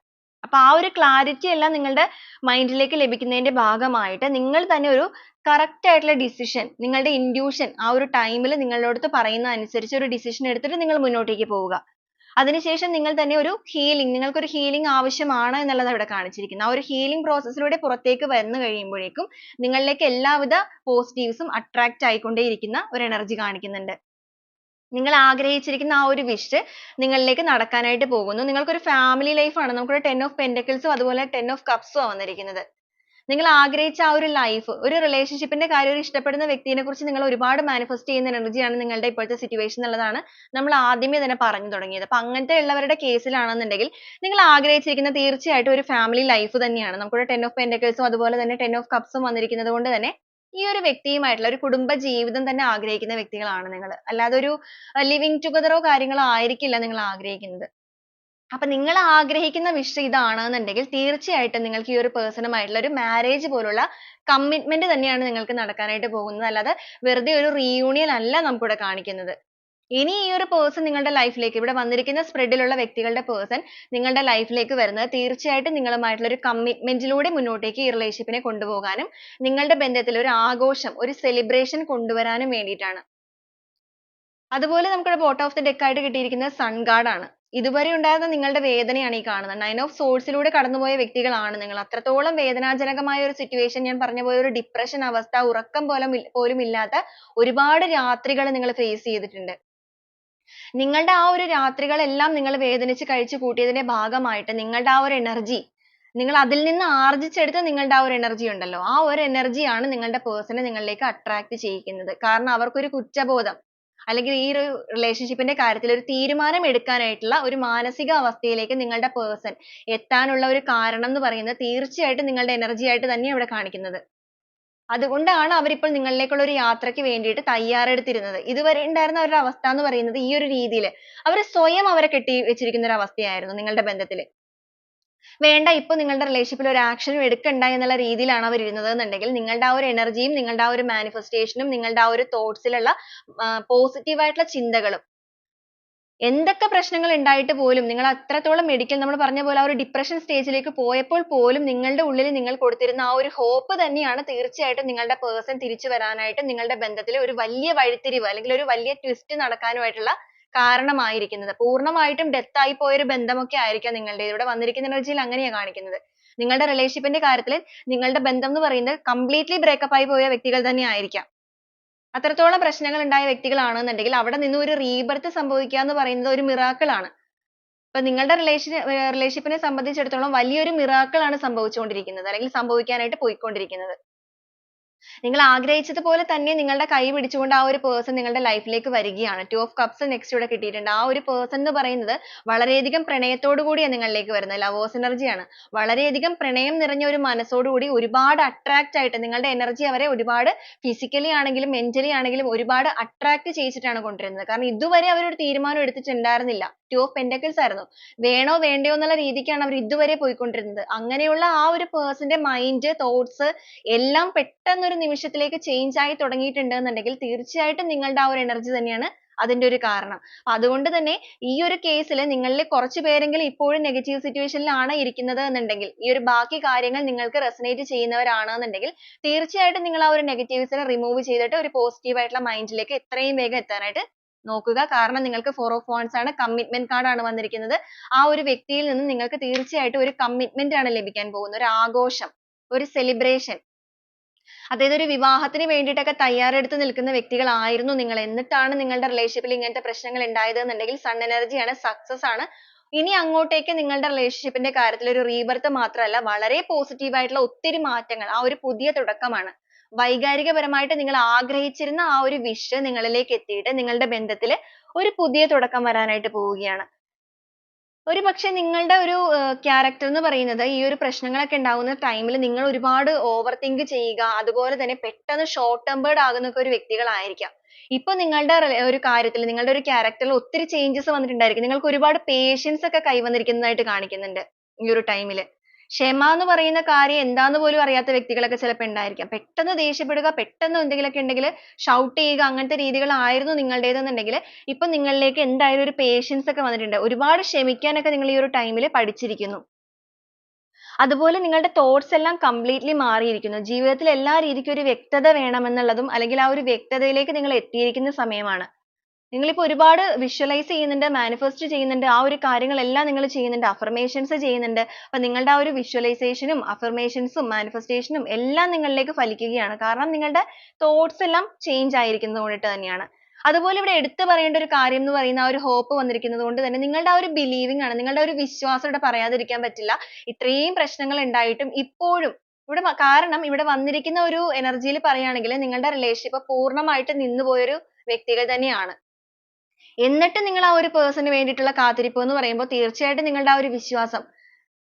അപ്പൊ ആ ഒരു ക്ലാരിറ്റി എല്ലാം നിങ്ങളുടെ മൈൻഡിലേക്ക് ലഭിക്കുന്നതിന്റെ ഭാഗമായിട്ട് നിങ്ങൾ തന്നെ ഒരു കറക്റ്റ് ആയിട്ടുള്ള ഡിസിഷൻ നിങ്ങളുടെ ഇൻഡ്യൂഷൻ ആ ഒരു ടൈമിൽ നിങ്ങളോട് പറയുന്ന അനുസരിച്ച് ഒരു ഡിസിഷൻ എടുത്തിട്ട് നിങ്ങൾ മുന്നോട്ടേക്ക് പോവുക. അതിനുശേഷം നിങ്ങൾ തന്നെ ഒരു ഹീലിംഗ് നിങ്ങൾക്കൊരു ഹീലിംഗ് ആവശ്യമാണ് എന്നുള്ളത് ഇവിടെ കാണിച്ചിരിക്കുന്നത്. ആ ഒരു ഹീലിംഗ് പ്രോസസ്സിലൂടെ പുറത്തേക്ക് വന്നു കഴിയുമ്പോഴേക്കും നിങ്ങളിലേക്ക് എല്ലാവിധ പോസിറ്റീവ്സും അട്രാക്റ്റ് ആയിക്കൊണ്ടേയിരിക്കുന്ന ഒരു എനർജി കാണിക്കുന്നുണ്ട്. നിങ്ങൾ ആഗ്രഹിച്ചിരിക്കുന്ന ആ ഒരു വിഷ് നിങ്ങളിലേക്ക് നടക്കാനായിട്ട് പോകുന്നു. നിങ്ങൾക്കൊരു ഫാമിലി ലൈഫ് ആണ്. നമുക്കൊരു 10 ഓഫ് പെന്റക്കിൾസും അതുപോലെ 10 ഓഫ് കപ്സും ആണ് വന്നിരിക്കുന്നത്. നിങ്ങൾ ആഗ്രഹിച്ച ആ ഒരു ലൈഫ് ഒരു റിലേഷൻഷിപ്പിന്റെ കാര്യം ഒരു ഇഷ്ടപ്പെടുന്ന വ്യക്തിയെ കുറിച്ച് നിങ്ങൾ ഒരുപാട് മാനിഫെസ്റ്റ് ചെയ്യുന്ന എനർജിയാണ് നിങ്ങളുടെ ഇപ്പോഴത്തെ സിറ്റുവേഷൻ എന്നുള്ളതാണ് നമ്മൾ ആദ്യമേ തന്നെ പറഞ്ഞു തുടങ്ങിയത്. അപ്പൊ അങ്ങനത്തെ ഉള്ളവരുടെ കേസിലാണെന്നുണ്ടെങ്കിൽ നിങ്ങൾ ആഗ്രഹിച്ചിരിക്കുന്ന തീർച്ചയായിട്ടും ഒരു ഫാമിലി ലൈഫ് തന്നെയാണ്. നമുക്കൊരു 10 ഓഫ് പെന്റക്കിൾസും അതുപോലെ തന്നെ 10 ഓഫ് കപ്സും വന്നിരിക്കുന്നത് കൊണ്ട് തന്നെ ഈ ഒരു വ്യക്തിയുമായിട്ടുള്ള ഒരു കുടുംബ ജീവിതം തന്നെ ആഗ്രഹിക്കുന്ന വ്യക്തികളാണ് നിങ്ങൾ. അല്ലാതെ ഒരു ലിവിങ് ടുഗദറോ കാര്യങ്ങളോ ആയിരിക്കില്ല നിങ്ങൾ ആഗ്രഹിക്കുന്നത്. അപ്പൊ നിങ്ങൾ ആഗ്രഹിക്കുന്ന വിഷ് ഇതാണെന്നുണ്ടെങ്കിൽ തീർച്ചയായിട്ടും നിങ്ങൾക്ക് ഈ ഒരു പേഴ്സണുമായിട്ടുള്ള ഒരു മാരേജ് പോലുള്ള കമ്മിറ്റ്മെന്റ് തന്നെയാണ് നിങ്ങൾക്ക് നടക്കാനായിട്ട് പോകുന്നത്. അല്ലാതെ വെറുതെ ഒരു റീയൂണിയൻ അല്ല നമുക്കിവിടെ കാണിക്കുന്നത്. ഇനി ഈ ഒരു പേഴ്സൺ നിങ്ങളുടെ ലൈഫിലേക്ക് ഇവിടെ വന്നിരിക്കുന്ന സ്പ്രെഡിലുള്ള വ്യക്തികളുടെ പേഴ്സൺ നിങ്ങളുടെ ലൈഫിലേക്ക് വരുന്നത് തീർച്ചയായിട്ടും നിങ്ങളുമായിട്ടുള്ള ഒരു കമ്മിറ്റ്മെന്റിലൂടെ മുന്നോട്ടേക്ക് ഈ റിലേഷൻഷിപ്പിനെ കൊണ്ടുപോകാനും നിങ്ങളുടെ ബന്ധത്തിൽ ഒരു ആഘോഷം ഒരു സെലിബ്രേഷൻ കൊണ്ടുവരാനും വേണ്ടിയിട്ടാണ്. അതുപോലെ നമുക്ക് ബോട്ടം ഓഫ് ദി ഡെക്ക് ആയിട്ട് കിട്ടിയിരിക്കുന്നത് സൺ ഗാർഡ് ആണ്. ഇതുവരെ ഉണ്ടായിരുന്ന നിങ്ങളുടെ വേദനയാണ് ഈ കാണുന്നത്. 9 ഓഫ് സോഴ്സിലൂടെ കടന്നുപോയ വ്യക്തികളാണ് നിങ്ങൾ. അത്രത്തോളം വേദനാജനകമായ ഒരു സിറ്റുവേഷൻ ഞാൻ പറഞ്ഞ പോലെ ഒരു ഡിപ്രഷൻ അവസ്ഥ ഉറക്കം പോലും ഇല്ലാത്ത ഒരുപാട് രാത്രികൾ നിങ്ങൾ ഫേസ് ചെയ്തിട്ടുണ്ട്. നിങ്ങളുടെ ആ ഒരു രാത്രികളെല്ലാം നിങ്ങൾ വേദനിച്ച് കഴിച്ചു കൂട്ടിയതിന്റെ ഭാഗമായിട്ട് നിങ്ങളുടെ ആ ഒരു എനർജി നിങ്ങൾ അതിൽ നിന്ന് ആർജിച്ചെടുത്ത നിങ്ങളുടെ ആ ഒരു എനർജി ഉണ്ടല്ലോ ആ ഒരു എനർജിയാണ് നിങ്ങളുടെ പേഴ്സണെ നിങ്ങളിലേക്ക് അട്രാക്ട് ചെയ്യിക്കുന്നത്. കാരണം അവർക്കൊരു കുറ്റബോധം അല്ലെങ്കിൽ ഈ ഒരു റിലേഷൻഷിപ്പിന്റെ കാര്യത്തിൽ ഒരു തീരുമാനം എടുക്കാനായിട്ടുള്ള ഒരു മാനസിക അവസ്ഥയിലേക്ക് നിങ്ങളുടെ പേഴ്സൺ എത്താനുള്ള ഒരു കാരണം എന്ന് പറയുന്നത് തീർച്ചയായിട്ടും നിങ്ങളുടെ എനർജി ആയിട്ട് തന്നെയാണ് ഇവിടെ കാണിക്കുന്നത്. അതുകൊണ്ടാണ് അവരിപ്പോൾ നിങ്ങളിലേക്കുള്ള ഒരു യാത്രയ്ക്ക് വേണ്ടിയിട്ട് തയ്യാറെടുത്തിരുന്നത്. ഇതുവരെ ഉണ്ടായിരുന്ന അവരുടെ അവസ്ഥ എന്ന് പറയുന്നത് ഈ ഒരു രീതിയിൽ അവർ സ്വയം അവരെ കെട്ടി വെച്ചിരിക്കുന്ന ഒരു അവസ്ഥയായിരുന്നു നിങ്ങളുടെ ബന്ധത്തിൽ. വേണ്ട ഇപ്പൊ നിങ്ങളുടെ റിലേഷൻഷിപ്പിൽ ഒരു ആക്ഷനും എടുക്കണ്ട എന്നുള്ള രീതിയിലാണ് അവർ ഇരുന്നത് എന്നുണ്ടെങ്കിൽ നിങ്ങളുടെ ആ ഒരു എനർജിയും നിങ്ങളുടെ ആ ഒരു മാനിഫെസ്റ്റേഷനും നിങ്ങളുടെ ആ ഒരു തോട്ട്സിലുള്ള പോസിറ്റീവ് ആയിട്ടുള്ള ചിന്തകളും എന്തൊക്കെ പ്രശ്നങ്ങൾ ഉണ്ടായിട്ട് പോലും നിങ്ങൾ അത്രത്തോളം മെഡിക്കൽ നമ്മൾ പറഞ്ഞ പോലെ ആ ഒരു ഡിപ്രഷൻ സ്റ്റേജിലേക്ക് പോയപ്പോൾ പോലും നിങ്ങളുടെ ഉള്ളിൽ നിങ്ങൾ കൊടുത്തിരുന്ന ആ ഒരു ഹോപ്പ് തന്നെയാണ് തീർച്ചയായിട്ടും നിങ്ങളുടെ പേഴ്സൺ തിരിച്ചു വരാനായിട്ട് നിങ്ങളുടെ ബന്ധത്തിൽ ഒരു വലിയ വഴിത്തിരിവ് അല്ലെങ്കിൽ ഒരു വലിയ ട്വിസ്റ്റ് നടക്കാനുമായിട്ടുള്ള കാരണമായിരിക്കുന്നത്. പൂർണ്ണമായിട്ടും ഡെത്ത് ആയി പോയ ഒരു ബന്ധമൊക്കെ ആയിരിക്കാം നിങ്ങളുടെ ഇവിടെ വന്നിരിക്കുന്ന എനർജിയിൽ അങ്ങനെയാണ് കാണിക്കുന്നത്. നിങ്ങളുടെ റിലേഷൻഷിപ്പിന്റെ കാര്യത്തിൽ നിങ്ങളുടെ ബന്ധം എന്ന് പറയുന്നത് കംപ്ലീറ്റ്ലി ബ്രേക്കപ്പ് ആയി പോയ വ്യക്തികൾ തന്നെ ആയിരിക്കാം. അത്രത്തോളം പ്രശ്നങ്ങൾ ഉണ്ടായ വ്യക്തികളാണെന്നുണ്ടെങ്കിൽ അവിടെ നിന്ന് ഒരു റീബർത്ത് സംഭവിക്കുക എന്ന് പറയുന്നത് ഒരു മിറാക്കിൾ ആണ്. ഇപ്പൊ നിങ്ങളുടെ റിലേഷൻഷിപ്പിനെ സംബന്ധിച്ചിടത്തോളം വലിയൊരു മിറാക്കിൾ ആണ് സംഭവിച്ചുകൊണ്ടിരിക്കുന്നത് അല്ലെങ്കിൽ സംഭവിക്കാനായിട്ട് പോയിക്കൊണ്ടിരിക്കുന്നത്. നിങ്ങൾ ആഗ്രഹിച്ചതുപോലെ തന്നെ നിങ്ങളുടെ കൈ പിടിച്ചുകൊണ്ട് ആ ഒരു person നിങ്ങളുടെ ലൈഫിലേക്ക് വരികയാണ്. Two of Cups നെക്സ്റ്റ് ഇവിടെ കിട്ടിയിട്ടുണ്ട്. ആ ഒരു person എന്ന് പറയുന്നത് വളരെയധികം പ്രണയത്തോടു കൂടിയാണ് നിങ്ങളിലേക്ക് വരുന്നത്. ലവേഴ്സ് എനർജി ആണ്. വളരെയധികം പ്രണയം നിറഞ്ഞ ഒരു മനസ്സോടുകൂടി ഒരുപാട് അട്രാക്റ്റ് ആയിട്ട് നിങ്ങളുടെ എനർജി അവരെ ഒരുപാട് ഫിസിക്കലി ആണെങ്കിലും മെന്റലി ആണെങ്കിലും ഒരുപാട് അട്രാക്റ്റ് ചെയ്യിച്ചിട്ടാണ് കൊണ്ടുവരുന്നത്. കാരണം ഇതുവരെ അവർ ഒരു തീരുമാനം എടുത്തിട്ടുണ്ടായിരുന്നില്ല. Two of Pentacles ആയിരുന്നു. വേണോ വേണ്ടയോ എന്നുള്ള രീതിക്കാണ് അവർ ഇതുവരെ പോയിക്കൊണ്ടിരുന്നത്. അങ്ങനെയുള്ള ആ ഒരു person ന്റെ മൈൻഡ് തോട്ട്സ് എല്ലാം പെട്ടെന്ന് ഒരു നിമിഷത്തിലേക്ക് ചേഞ്ച് ആയി തുടങ്ങിയിട്ടുണ്ട് എന്നുണ്ടെങ്കിൽ തീർച്ചയായിട്ടും നിങ്ങളുടെ ആ ഒരു എനർജി തന്നെയാണ് അതിന്റെ ഒരു കാരണം. അതുകൊണ്ട് തന്നെ ഈ ഒരു കേസിൽ നിങ്ങളിൽ കുറച്ച് പേരെങ്കിലും ഇപ്പോഴും നെഗറ്റീവ് സിറ്റുവേഷനിലാണ് ഇരിക്കുന്നത് എന്നുണ്ടെങ്കിൽ ഈ ഒരു ബാക്കി കാര്യങ്ങൾ നിങ്ങൾക്ക് റെസനേറ്റ് ചെയ്യുന്നവരാണ് എന്നുണ്ടെങ്കിൽ തീർച്ചയായിട്ടും നിങ്ങൾ ആ ഒരു നെഗറ്റീവ്സിനെ റിമൂവ് ചെയ്തിട്ട് ഒരു പോസിറ്റീവ് ആയിട്ടുള്ള മൈൻഡിലേക്ക് എത്രയും വേഗം എത്താനായിട്ട് നോക്കുക. കാരണം നിങ്ങൾക്ക് Four of Wands ആണ്, കമ്മിറ്റ്മെന്റ് കാർഡ് ആണ് വന്നിരിക്കുന്നത്. ആ ഒരു വ്യക്തിയിൽ നിന്ന് നിങ്ങൾക്ക് തീർച്ചയായിട്ടും ഒരു കമ്മിറ്റ്മെന്റ് ആണ് ലഭിക്കാൻ പോകുന്നത്. ഒരു ആഘോഷം, ഒരു സെലിബ്രേഷൻ. അതായത് ഒരു വിവാഹത്തിന് വേണ്ടിയിട്ടൊക്കെ തയ്യാറെടുത്ത് നിൽക്കുന്ന വ്യക്തികളായിരുന്നു നിങ്ങൾ. എന്നിട്ടാണ് നിങ്ങളുടെ റിലേഷൻഷിപ്പിൽ ഇങ്ങനത്തെ പ്രശ്നങ്ങൾ ഉണ്ടായത് എന്നുണ്ടെങ്കിൽ സൺ എനർജി ആണ്, സക്സസ് ആണ്. ഇനി അങ്ങോട്ടേക്ക് നിങ്ങളുടെ റിലേഷൻഷിപ്പിന്റെ കാര്യത്തിൽ ഒരു റീബർത്ത് മാത്രമല്ല, വളരെ പോസിറ്റീവ് ആയിട്ടുള്ള ഒത്തിരി മാറ്റങ്ങൾ, ആ ഒരു പുതിയ തുടക്കമാണ്. വൈകാരികപരമായിട്ട് നിങ്ങൾ ആഗ്രഹിച്ചിരുന്ന ആ ഒരു വിഷ് നിങ്ങളിലേക്ക് എത്തിയിട്ട് നിങ്ങളുടെ ബന്ധത്തിൽ ഒരു പുതിയ തുടക്കം വരാനായിട്ട് പോവുകയാണ്. ഒരുപക്ഷെ നിങ്ങളുടെ ഒരു character എന്ന് പറയുന്നത് ഈ ഒരു പ്രശ്നങ്ങളൊക്കെ ഉണ്ടാകുന്ന ടൈമിൽ നിങ്ങൾ ഒരുപാട് ഓവർ തിങ്ക് ചെയ്യുക, അതുപോലെ തന്നെ പെട്ടെന്ന് ഷോർട്ട് ടെമ്പേർഡ് ആകുന്ന ഒക്കെ ഒരു വ്യക്തികളായിരിക്കാം. ഇപ്പൊ നിങ്ങളുടെ ഒരു കാര്യത്തിൽ നിങ്ങളുടെ ഒരു ക്യാരക്ടറിൽ ഒത്തിരി ചേഞ്ചസ് വന്നിട്ടുണ്ടായിരിക്കും. നിങ്ങൾക്ക് ഒരുപാട് പേഷ്യൻസ് ഒക്കെ കൈവന്നിരിക്കുന്നതായിട്ട് കാണിക്കുന്നുണ്ട് ഈ ഒരു ടൈമിൽ. ക്ഷമ എന്ന് പറയുന്ന കാര്യം എന്താന്ന് പോലും അറിയാത്ത വ്യക്തികളൊക്കെ ചിലപ്പോൾ ഉണ്ടായിരിക്കാം. പെട്ടെന്ന് ദേഷ്യപ്പെടുക, പെട്ടെന്ന് എന്തെങ്കിലുമൊക്കെ ഉണ്ടെങ്കിൽ ഷൗട്ട് ചെയ്യുക, അങ്ങനത്തെ രീതികളായിരുന്നു നിങ്ങളുടേതെന്നുണ്ടെങ്കിൽ ഇപ്പൊ നിങ്ങളിലേക്ക് എന്തായാലും ഒരു പേഷ്യൻസ് ഒക്കെ വന്നിട്ടുണ്ട്. ഒരുപാട് ക്ഷമിക്കാനൊക്കെ നിങ്ങൾ ഈ ഒരു ടൈമിൽ പഠിച്ചിരിക്കുന്നു. അതുപോലെ നിങ്ങളുടെ തോട്ട്സ് എല്ലാം കംപ്ലീറ്റ്ലി മാറിയിരിക്കുന്നു. ജീവിതത്തിൽ എല്ലാ രീതിക്കും ഒരു വ്യക്തത വേണമെന്നുള്ളതും അല്ലെങ്കിൽ ആ ഒരു വ്യക്തതയിലേക്ക് നിങ്ങൾ എത്തിയിരിക്കുന്ന സമയമാണ്. നിങ്ങളിപ്പോ ഒരുപാട് വിഷ്വലൈസ് ചെയ്യുന്നുണ്ട്, മാനിഫെസ്റ്റ് ചെയ്യുന്നുണ്ട്, ആ ഒരു കാര്യങ്ങളെല്ലാം നിങ്ങൾ ചെയ്യുന്നുണ്ട്, അഫർമേഷൻസ് ചെയ്യുന്നുണ്ട്. അപ്പൊ നിങ്ങളുടെ ആ ഒരു വിഷ്വലൈസേഷനും അഫർമേഷൻസും മാനിഫെസ്റ്റേഷനും എല്ലാം നിങ്ങളിലേക്ക് ഫലിക്കുകയാണ്. കാരണം നിങ്ങളുടെ തോട്ട്സ് എല്ലാം ചേഞ്ച് ആയിരിക്കുന്നത് കൊണ്ടിട്ട് തന്നെയാണ്. അതുപോലെ ഇവിടെ എടുത്തു പറയേണ്ട ഒരു കാര്യം എന്ന് പറയുന്ന ആ ഒരു ഹോപ്പ് വന്നിരിക്കുന്നത് കൊണ്ട് തന്നെ നിങ്ങളുടെ ആ ഒരു ബിലീവിംഗ് ആണ്, നിങ്ങളുടെ ഒരു വിശ്വാസം ഇവിടെ പറയാതിരിക്കാൻ പറ്റില്ല. ഇത്രയും പ്രശ്നങ്ങൾ ഉണ്ടായിട്ടും ഇപ്പോഴും ഇവിടെ കാരണം ഇവിടെ വന്നിരിക്കുന്ന ഒരു എനർജിയിൽ പറയുകയാണെങ്കിൽ നിങ്ങളുടെ റിലേഷൻഷിപ്പ് പൂർണ്ണമായിട്ട് നിന്നുപോയൊരു വ്യക്തികൾ തന്നെയാണ്. എന്നിട്ട് നിങ്ങൾ ആ ഒരു person ന് വേണ്ടിയിട്ടുള്ള കാത്തിരിപ്പ് എന്ന് പറയുമ്പോൾ തീർച്ചയായിട്ടും നിങ്ങളുടെ ആ ഒരു വിശ്വാസം,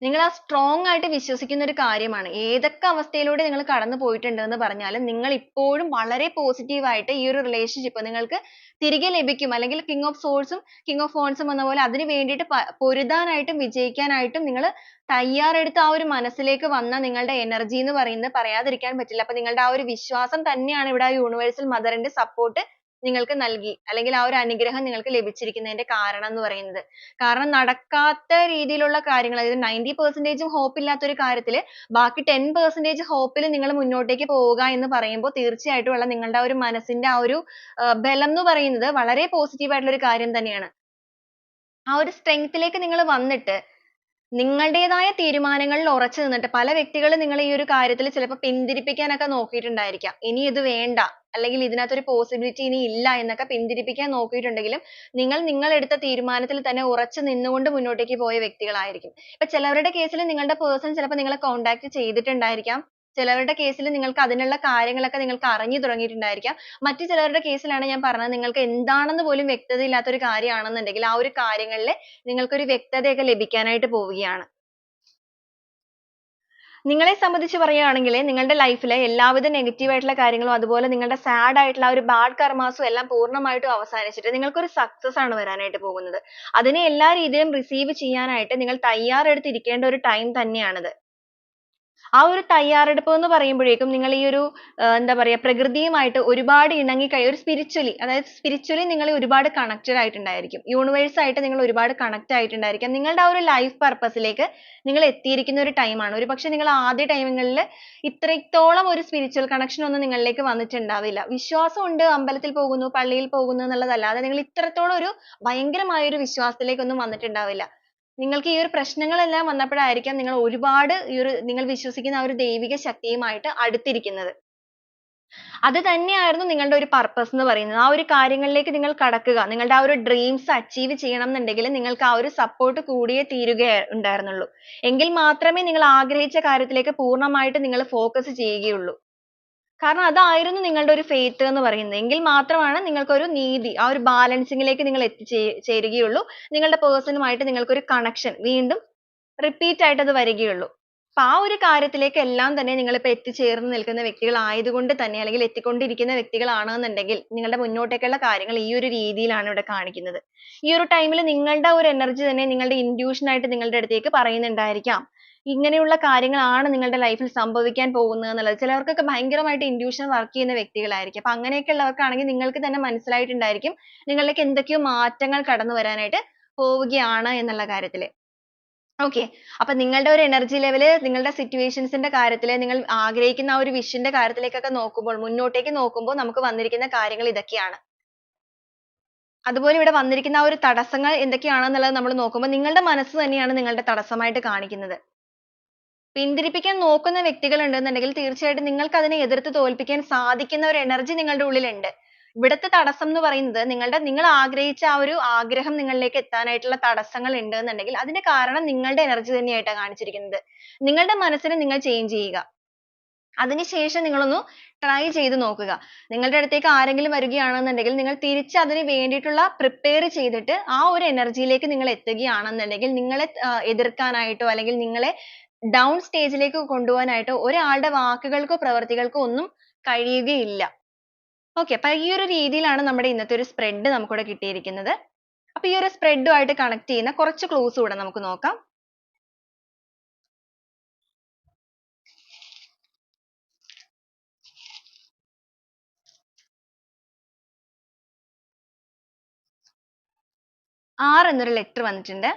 നിങ്ങൾ ആ strong ആയിട്ട് വിശ്വസിക്കുന്ന ഒരു കാര്യമാണ്. ഏതൊക്കെ അവസ്ഥയിലൂടെ നിങ്ങൾ കടന്നു പോയിട്ടുണ്ട് എന്ന് പറഞ്ഞാലും നിങ്ങൾ ഇപ്പോഴും വളരെ പോസിറ്റീവ് ആയിട്ട് ഈ ഒരു റിലേഷൻഷിപ്പ് നിങ്ങൾക്ക് തിരികെ ലഭിക്കും. അല്ലെങ്കിൽ King of Swords ഉം King of Wands ഉം വന്ന പോലെ അതിന് വേണ്ടിയിട്ട് പൊരുതാനായിട്ടും വിജയിക്കാനായിട്ടും നിങ്ങൾ തയ്യാറെടുത്ത് ആ ഒരു മനസ്സിലേക്ക് വന്ന നിങ്ങളുടെ എനർജി എന്ന് പറയുന്നത് പറയാതിരിക്കാൻ പറ്റില്ല. അപ്പൊ നിങ്ങളുടെ ആ ഒരു വിശ്വാസം തന്നെയാണ് ഇവിടെ ആ യൂണിവേഴ്സൽ മദറിന്റെ സപ്പോർട്ട് നിങ്ങൾക്ക് നൽകി അല്ലെങ്കിൽ ആ ഒരു അനുഗ്രഹം നിങ്ങൾക്ക് ലഭിച്ചിരിക്കുന്നതിന്റെ കാരണം എന്ന് പറയുന്നത്. കാരണം നടക്കാത്ത രീതിയിലുള്ള കാര്യങ്ങൾ, അതായത് 90% hope ഇല്ലാത്ത ഒരു കാര്യത്തിൽ ബാക്കി 10% hope ൽ നിങ്ങൾ മുന്നോട്ടേക്ക് പോവുക എന്ന് പറയുമ്പോൾ തീർച്ചയായിട്ടും ഉള്ള നിങ്ങളുടെ ആ ഒരു മനസ്സിന്റെ ആ ഒരു ബലം എന്ന് പറയുന്നത് വളരെ പോസിറ്റീവ് ആയിട്ടുള്ള ഒരു കാര്യം തന്നെയാണ്. ആ ഒരു strength ലേക്ക് നിങ്ങൾ വന്നിട്ട് നിങ്ങളുടേതായ തീരുമാനങ്ങളിൽ ഉറച്ചു നിന്നിട്ട് പല വ്യക്തികളും നിങ്ങളെ ഈ ഒരു കാര്യത്തിൽ ചിലപ്പോൾ പിന്തിരിപ്പിക്കാനൊക്കെ നോക്കിയിട്ടുണ്ടായിരിക്കാം. ഇനി ഇത് വേണ്ട അല്ലെങ്കിൽ ഇതിനകത്ത് ഒരു പോസിബിലിറ്റി ഇനി ഇല്ല എന്നൊക്കെ പിന്തിരിപ്പിക്കാൻ നോക്കിയിട്ടുണ്ടെങ്കിലും നിങ്ങൾ എടുത്ത തീരുമാനത്തിൽ തന്നെ ഉറച്ചു നിന്നുകൊണ്ട് മുന്നോട്ടേക്ക് പോയ വ്യക്തികളായിരിക്കും. ഇപ്പൊ ചിലവരുടെ കേസിൽ നിങ്ങളുടെ പേഴ്സൺ ചിലപ്പോൾ നിങ്ങളെ കോൺടാക്ട് ചെയ്തിട്ടുണ്ടായിരിക്കാം. ചിലവരുടെ കേസിൽ നിങ്ങൾക്ക് അതിനുള്ള കാര്യങ്ങളൊക്കെ നിങ്ങൾക്ക് അറിഞ്ഞു തുടങ്ങിയിട്ടുണ്ടായിരിക്കാം. മറ്റു ചിലരുടെ കേസിലാണ് ഞാൻ പറഞ്ഞത് നിങ്ങൾക്ക് എന്താണെന്ന് പോലും വ്യക്തതയില്ലാത്ത ഒരു കാര്യമാണെന്നുണ്ടെങ്കിൽ ആ ഒരു കാര്യങ്ങളിൽ നിങ്ങൾക്ക് ഒരു വ്യക്തതയൊക്കെ ലഭിക്കാനായിട്ട് പോവുകയാണ്. നിങ്ങളെ സംബന്ധിച്ച് പറയുകയാണെങ്കിൽ നിങ്ങളുടെ ലൈഫിൽ എല്ലാവിധ നെഗറ്റീവ് ആയിട്ടുള്ള കാര്യങ്ങളും അതുപോലെ നിങ്ങളുടെ സാഡ് ആയിട്ടുള്ള ആ ഒരു ബാഡ് കർമാസും എല്ലാം പൂർണ്ണമായിട്ടും അവസാനിച്ചിട്ട് നിങ്ങൾക്ക് ഒരു സക്സസ് ആണ് വരാനായിട്ട് പോകുന്നത്. അതിനെ എല്ലാ രീതിയിലും റിസീവ് ചെയ്യാനായിട്ട് നിങ്ങൾ തയ്യാറെടുത്തിരിക്കേണ്ട ഒരു ടൈം തന്നെയാണിത്. ആ ഒരു തയ്യാറെടുപ്പ് എന്ന് പറയുമ്പോഴേക്കും നിങ്ങൾ ഈ ഒരു എന്താ പറയാ പ്രകൃതിയുമായിട്ട് ഒരുപാട് ഒരു സ്പിരിച്വലി, അതായത് സ്പിരിച്വലി നിങ്ങൾ ഒരുപാട് കണക്റ്റഡ് ആയിട്ടുണ്ടായിരിക്കും. യൂണിവേഴ്സ് ആയിട്ട് നിങ്ങൾ ഒരുപാട് കണക്ട് ആയിട്ടുണ്ടായിരിക്കാം. നിങ്ങളുടെ ആ ഒരു ലൈഫ് പർപ്പസിലേക്ക് നിങ്ങൾ എത്തിയിരിക്കുന്ന ഒരു ടൈമാണ്. ഒരുപക്ഷെ നിങ്ങൾ ആദ്യ ടൈമുകളിൽ ഇത്രത്തോളം ഒരു സ്പിരിച്വൽ കണക്ഷൻ ഒന്നും നിങ്ങളിലേക്ക് വന്നിട്ടുണ്ടാവില്ല. വിശ്വാസമുണ്ട്, അമ്പലത്തിൽ പോകുന്നു, പള്ളിയിൽ പോകുന്നു എന്നുള്ളതല്ലാതെ നിങ്ങൾ ഇത്രത്തോളം ഒരു ഭയങ്കരമായ ഒരു വിശ്വാസത്തിലേക്കൊന്നും വന്നിട്ടുണ്ടാവില്ല. നിങ്ങൾക്ക് ഈ ഒരു പ്രശ്നങ്ങളെല്ലാം വന്നപ്പോഴായിരിക്കാം നിങ്ങൾ ഒരുപാട് നിങ്ങൾ വിശ്വസിക്കുന്ന ആ ഒരു ദൈവിക ശക്തിയുമായിട്ട് അടുത്തിരിക്കുന്നത്. അത് തന്നെയായിരുന്നു നിങ്ങളുടെ ഒരു purpose എന്ന് പറയുന്നത്. ആ ഒരു കാര്യങ്ങളിലേക്ക് നിങ്ങൾ കടക്കുക. നിങ്ങളുടെ ആ ഒരു dreams achieve ചെയ്യണം എന്നുണ്ടെങ്കിൽ നിങ്ങൾക്ക് ആ ഒരു support കൂടിയേ ഉണ്ടായിരുന്നുള്ളൂ. എങ്കിൽ മാത്രമേ നിങ്ങൾ ആഗ്രഹിച്ച കാര്യത്തിലേക്ക് പൂർണ്ണമായിട്ട് നിങ്ങൾ focus ചെയ്യുകയുള്ളൂ. കാരണം അതായിരുന്നു നിങ്ങളുടെ ഒരു faith എന്ന് പറയുന്നത്. എങ്കിൽ മാത്രമാണ് നിങ്ങൾക്ക് ഒരു നീതി, ആ ഒരു balancing ലേക്ക് നിങ്ങൾ ചേരുകയുള്ളൂ. നിങ്ങളുടെ person മായിട്ട് നിങ്ങൾക്ക് ഒരു connection വീണ്ടും repeat ആയിട്ട് അത് വരികയുള്ളൂ. അപ്പൊ ആ ഒരു കാര്യത്തിലേക്ക് എല്ലാം തന്നെ നിങ്ങൾ ഇപ്പോൾ എത്തിച്ചേർന്ന് നിൽക്കുന്ന വ്യക്തികളായതുകൊണ്ട് തന്നെ അല്ലെങ്കിൽ എത്തിക്കൊണ്ടിരിക്കുന്ന വ്യക്തികളാണെന്നുണ്ടെങ്കിൽ നിങ്ങളുടെ മുന്നോട്ടേക്കുള്ള കാര്യങ്ങൾ ഈ ഒരു രീതിയിലാണ് ഇവിടെ കാണിക്കുന്നത്. ഈ ഒരു ടൈമിൽ നിങ്ങളുടെ ഒരു എനർജി തന്നെ നിങ്ങളുടെ intuition ആയിട്ട് നിങ്ങളുടെ അടുത്തേക്ക് പറയുന്നുണ്ടായിരിക്കാം. ഇങ്ങനെയുള്ള കാര്യങ്ങളാണ് നിങ്ങളുടെ ലൈഫിൽ സംഭവിക്കാൻ പോകുന്നത് എന്നുള്ളത്. ചിലർക്കൊക്കെ ഭയങ്കരമായിട്ട് intuition വർക്ക് ചെയ്യുന്ന വ്യക്തികളായിരിക്കും. അപ്പൊ അങ്ങനെയൊക്കെ ഉള്ളവർക്കാണെങ്കിൽ നിങ്ങൾക്ക് തന്നെ മനസ്സിലായിട്ടുണ്ടായിരിക്കും നിങ്ങളിലേക്ക് എന്തൊക്കെയോ മാറ്റങ്ങൾ കടന്നു വരാനായിട്ട് പോവുകയാണ് എന്നുള്ള കാര്യത്തിൽ. Okay. അപ്പൊ നിങ്ങളുടെ ഒരു energy level നിങ്ങളുടെ situations ന്റെ കാര്യത്തിൽ നിങ്ങൾ ആഗ്രഹിക്കുന്ന ആ ഒരു vision ന്റെ കാര്യത്തിലേക്കൊക്കെ നോക്കുമ്പോൾ മുന്നോട്ടേക്ക് നോക്കുമ്പോൾ നമുക്ക് വന്നിരിക്കുന്ന കാര്യങ്ങൾ ഇതൊക്കെയാണ്. അതുപോലെ ഇവിടെ വന്നിരിക്കുന്ന ആ ഒരു തടസ്സങ്ങൾ എന്തൊക്കെയാണെന്നുള്ളത് നമ്മൾ നോക്കുമ്പോൾ നിങ്ങളുടെ മനസ്സ് തന്നെയാണ് നിങ്ങളുടെ തടസ്സമായിട്ട് കാണിക്കുന്നത്. പിന്തിരിപ്പിക്കാൻ നോക്കുന്ന വ്യക്തികൾ ഉണ്ടെന്നുണ്ടെങ്കിൽ തീർച്ചയായിട്ടും നിങ്ങൾക്ക് അതിനെ എതിർത്ത് തോൽപ്പിക്കാൻ സാധിക്കുന്ന ഒരു energy നിങ്ങളുടെ ഉള്ളിലുണ്ട്. ഇവിടുത്തെ തടസ്സം എന്ന് പറയുന്നത് നിങ്ങൾ ആഗ്രഹിച്ച ആ ഒരു ആഗ്രഹം നിങ്ങളിലേക്ക് എത്താനായിട്ടുള്ള തടസ്സങ്ങൾ ഉണ്ട് എന്നുണ്ടെങ്കിൽ അതിന്റെ കാരണം നിങ്ങളുടെ energy തന്നെയായിട്ടാണ് കാണിച്ചിരിക്കുന്നത്. നിങ്ങളുടെ മനസ്സിനെ നിങ്ങൾ change ചെയ്യുക. അതിനുശേഷം നിങ്ങളൊന്ന് try ചെയ്ത് നോക്കുക. നിങ്ങളുടെ അടുത്തേക്ക് ആരെങ്കിലും വരികയാണെന്നുണ്ടെങ്കിൽ നിങ്ങൾ തിരിച്ച് അതിന് വേണ്ടിയിട്ടുള്ള prepare ചെയ്തിട്ട് ആ ഒരു energy യിലേക്ക് നിങ്ങൾ എത്തുകയാണെന്നുണ്ടെങ്കിൽ നിങ്ങളെ എതിർക്കാനായിട്ടോ അല്ലെങ്കിൽ നിങ്ങളെ down stage ലേക്ക് കൊണ്ടുപോകാനായിട്ടോ ഒരാളുടെ വാക്കുകൾക്കോ പ്രവർത്തികൾക്കോ ഒന്നും കഴിയുകയില്ല. Okay. അപ്പോൾ ഈ ഒരു രീതിയിലാണ് നമ്മുടെ ഇന്നത്തെ ഒരു spread നമുക്കിവിടെ കിട്ടിയിരിക്കുന്നത്. അപ്പോൾ ഈ ഒരു spread ആയിട്ട് connect ചെയ്യുന്ന കുറച്ച് clues കൂടെ നമുക്ക് നോക്കാം. R എന്നൊരു letter വന്നിട്ടുണ്ട്.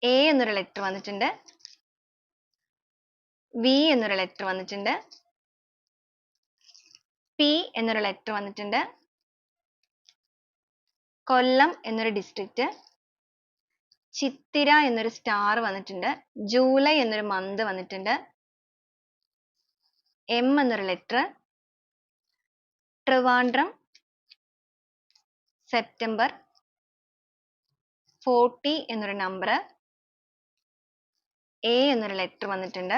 A എന്നൊരു letter വന്നിട്ടുണ്ട്. V എന്നൊരു letter വന്നിട്ടുണ്ട്. P എന്നൊരു letter വന്നിട്ടുണ്ട്. കൊല്ലം എന്നൊരു district. ചിത്തിര എന്നൊരു star വന്നിട്ടുണ്ട്. ജൂലൈ എന്നൊരു month വന്നിട്ടുണ്ട്. M എന്നൊരു letter. ട്രിവാൻഡ്രം സെപ്റ്റംബർ 40 എന്നൊരു number. A എന്നൊരു letter വന്നിട്ടുണ്ട്.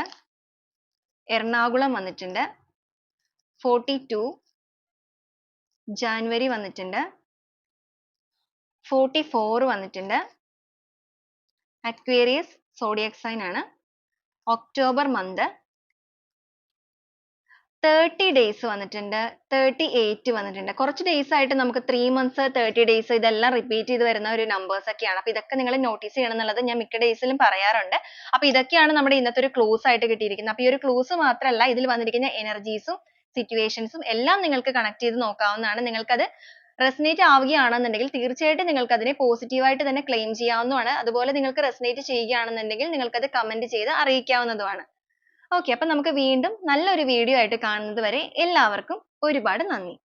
എറണാകുളം വന്നിട്ടുണ്ട്. 42 ജാനുവരി വന്നിട്ടുണ്ട്. 44 വന്നിട്ടുണ്ട്. അക്വേറിയസ് zodiac sign ആണ്. October month. 30 days വന്നിട്ടുണ്ട്. 38 വന്നിട്ടുണ്ട്. കുറച്ച് days ആയിട്ട് നമുക്ക് 3 months 30 days ഇതെല്ലാം repeat ചെയ്ത് വരുന്ന ഒരു numbers ഒക്കെയാണ്. അപ്പോൾ ഇതൊക്കെ നിങ്ങൾ notice ചെയ്യണം എന്നുള്ളത് ഞാൻ മിക്ക days ലും പറയാറുണ്ട്. അപ്പോൾ ഇതൊക്കെയാണ് നമ്മുടെ ഇന്നത്തെ ഒരു clues ആയിട്ട് കിട്ടിയിരിക്കുന്നത്. അപ്പോൾ ഈ ഒരു clues മാത്രമല്ല ഇതിൽ വന്നിരിക്കുന്ന energies ഉം situations ഉം എല്ലാം നിങ്ങൾക്ക് connect ചെയ്ത് നോക്കാവുന്നതാണ്. നിങ്ങൾക്കത് resonate ആവുകയാണെന്നുണ്ടെങ്കിൽ തീർച്ചയായിട്ടും നിങ്ങൾക്ക് അതിനെ positive ആയിട്ട് തന്നെ claim ചെയ്യാവുന്നതാണ്. അതുപോലെ നിങ്ങൾക്ക് resonate ചെയ്യുകയാണെന്നുണ്ടെങ്കിൽ നിങ്ങൾക്കത് comment ചെയ്ത് അറിയിക്കാവുന്നതുമാണ്. Okay. അപ്പോൾ നമുക്ക് വീണ്ടും നല്ലൊരു വീഡിയോ ആയിട്ട് കാണുന്നത് വരെ എല്ലാവർക്കും ഒരുപാട് നന്ദി.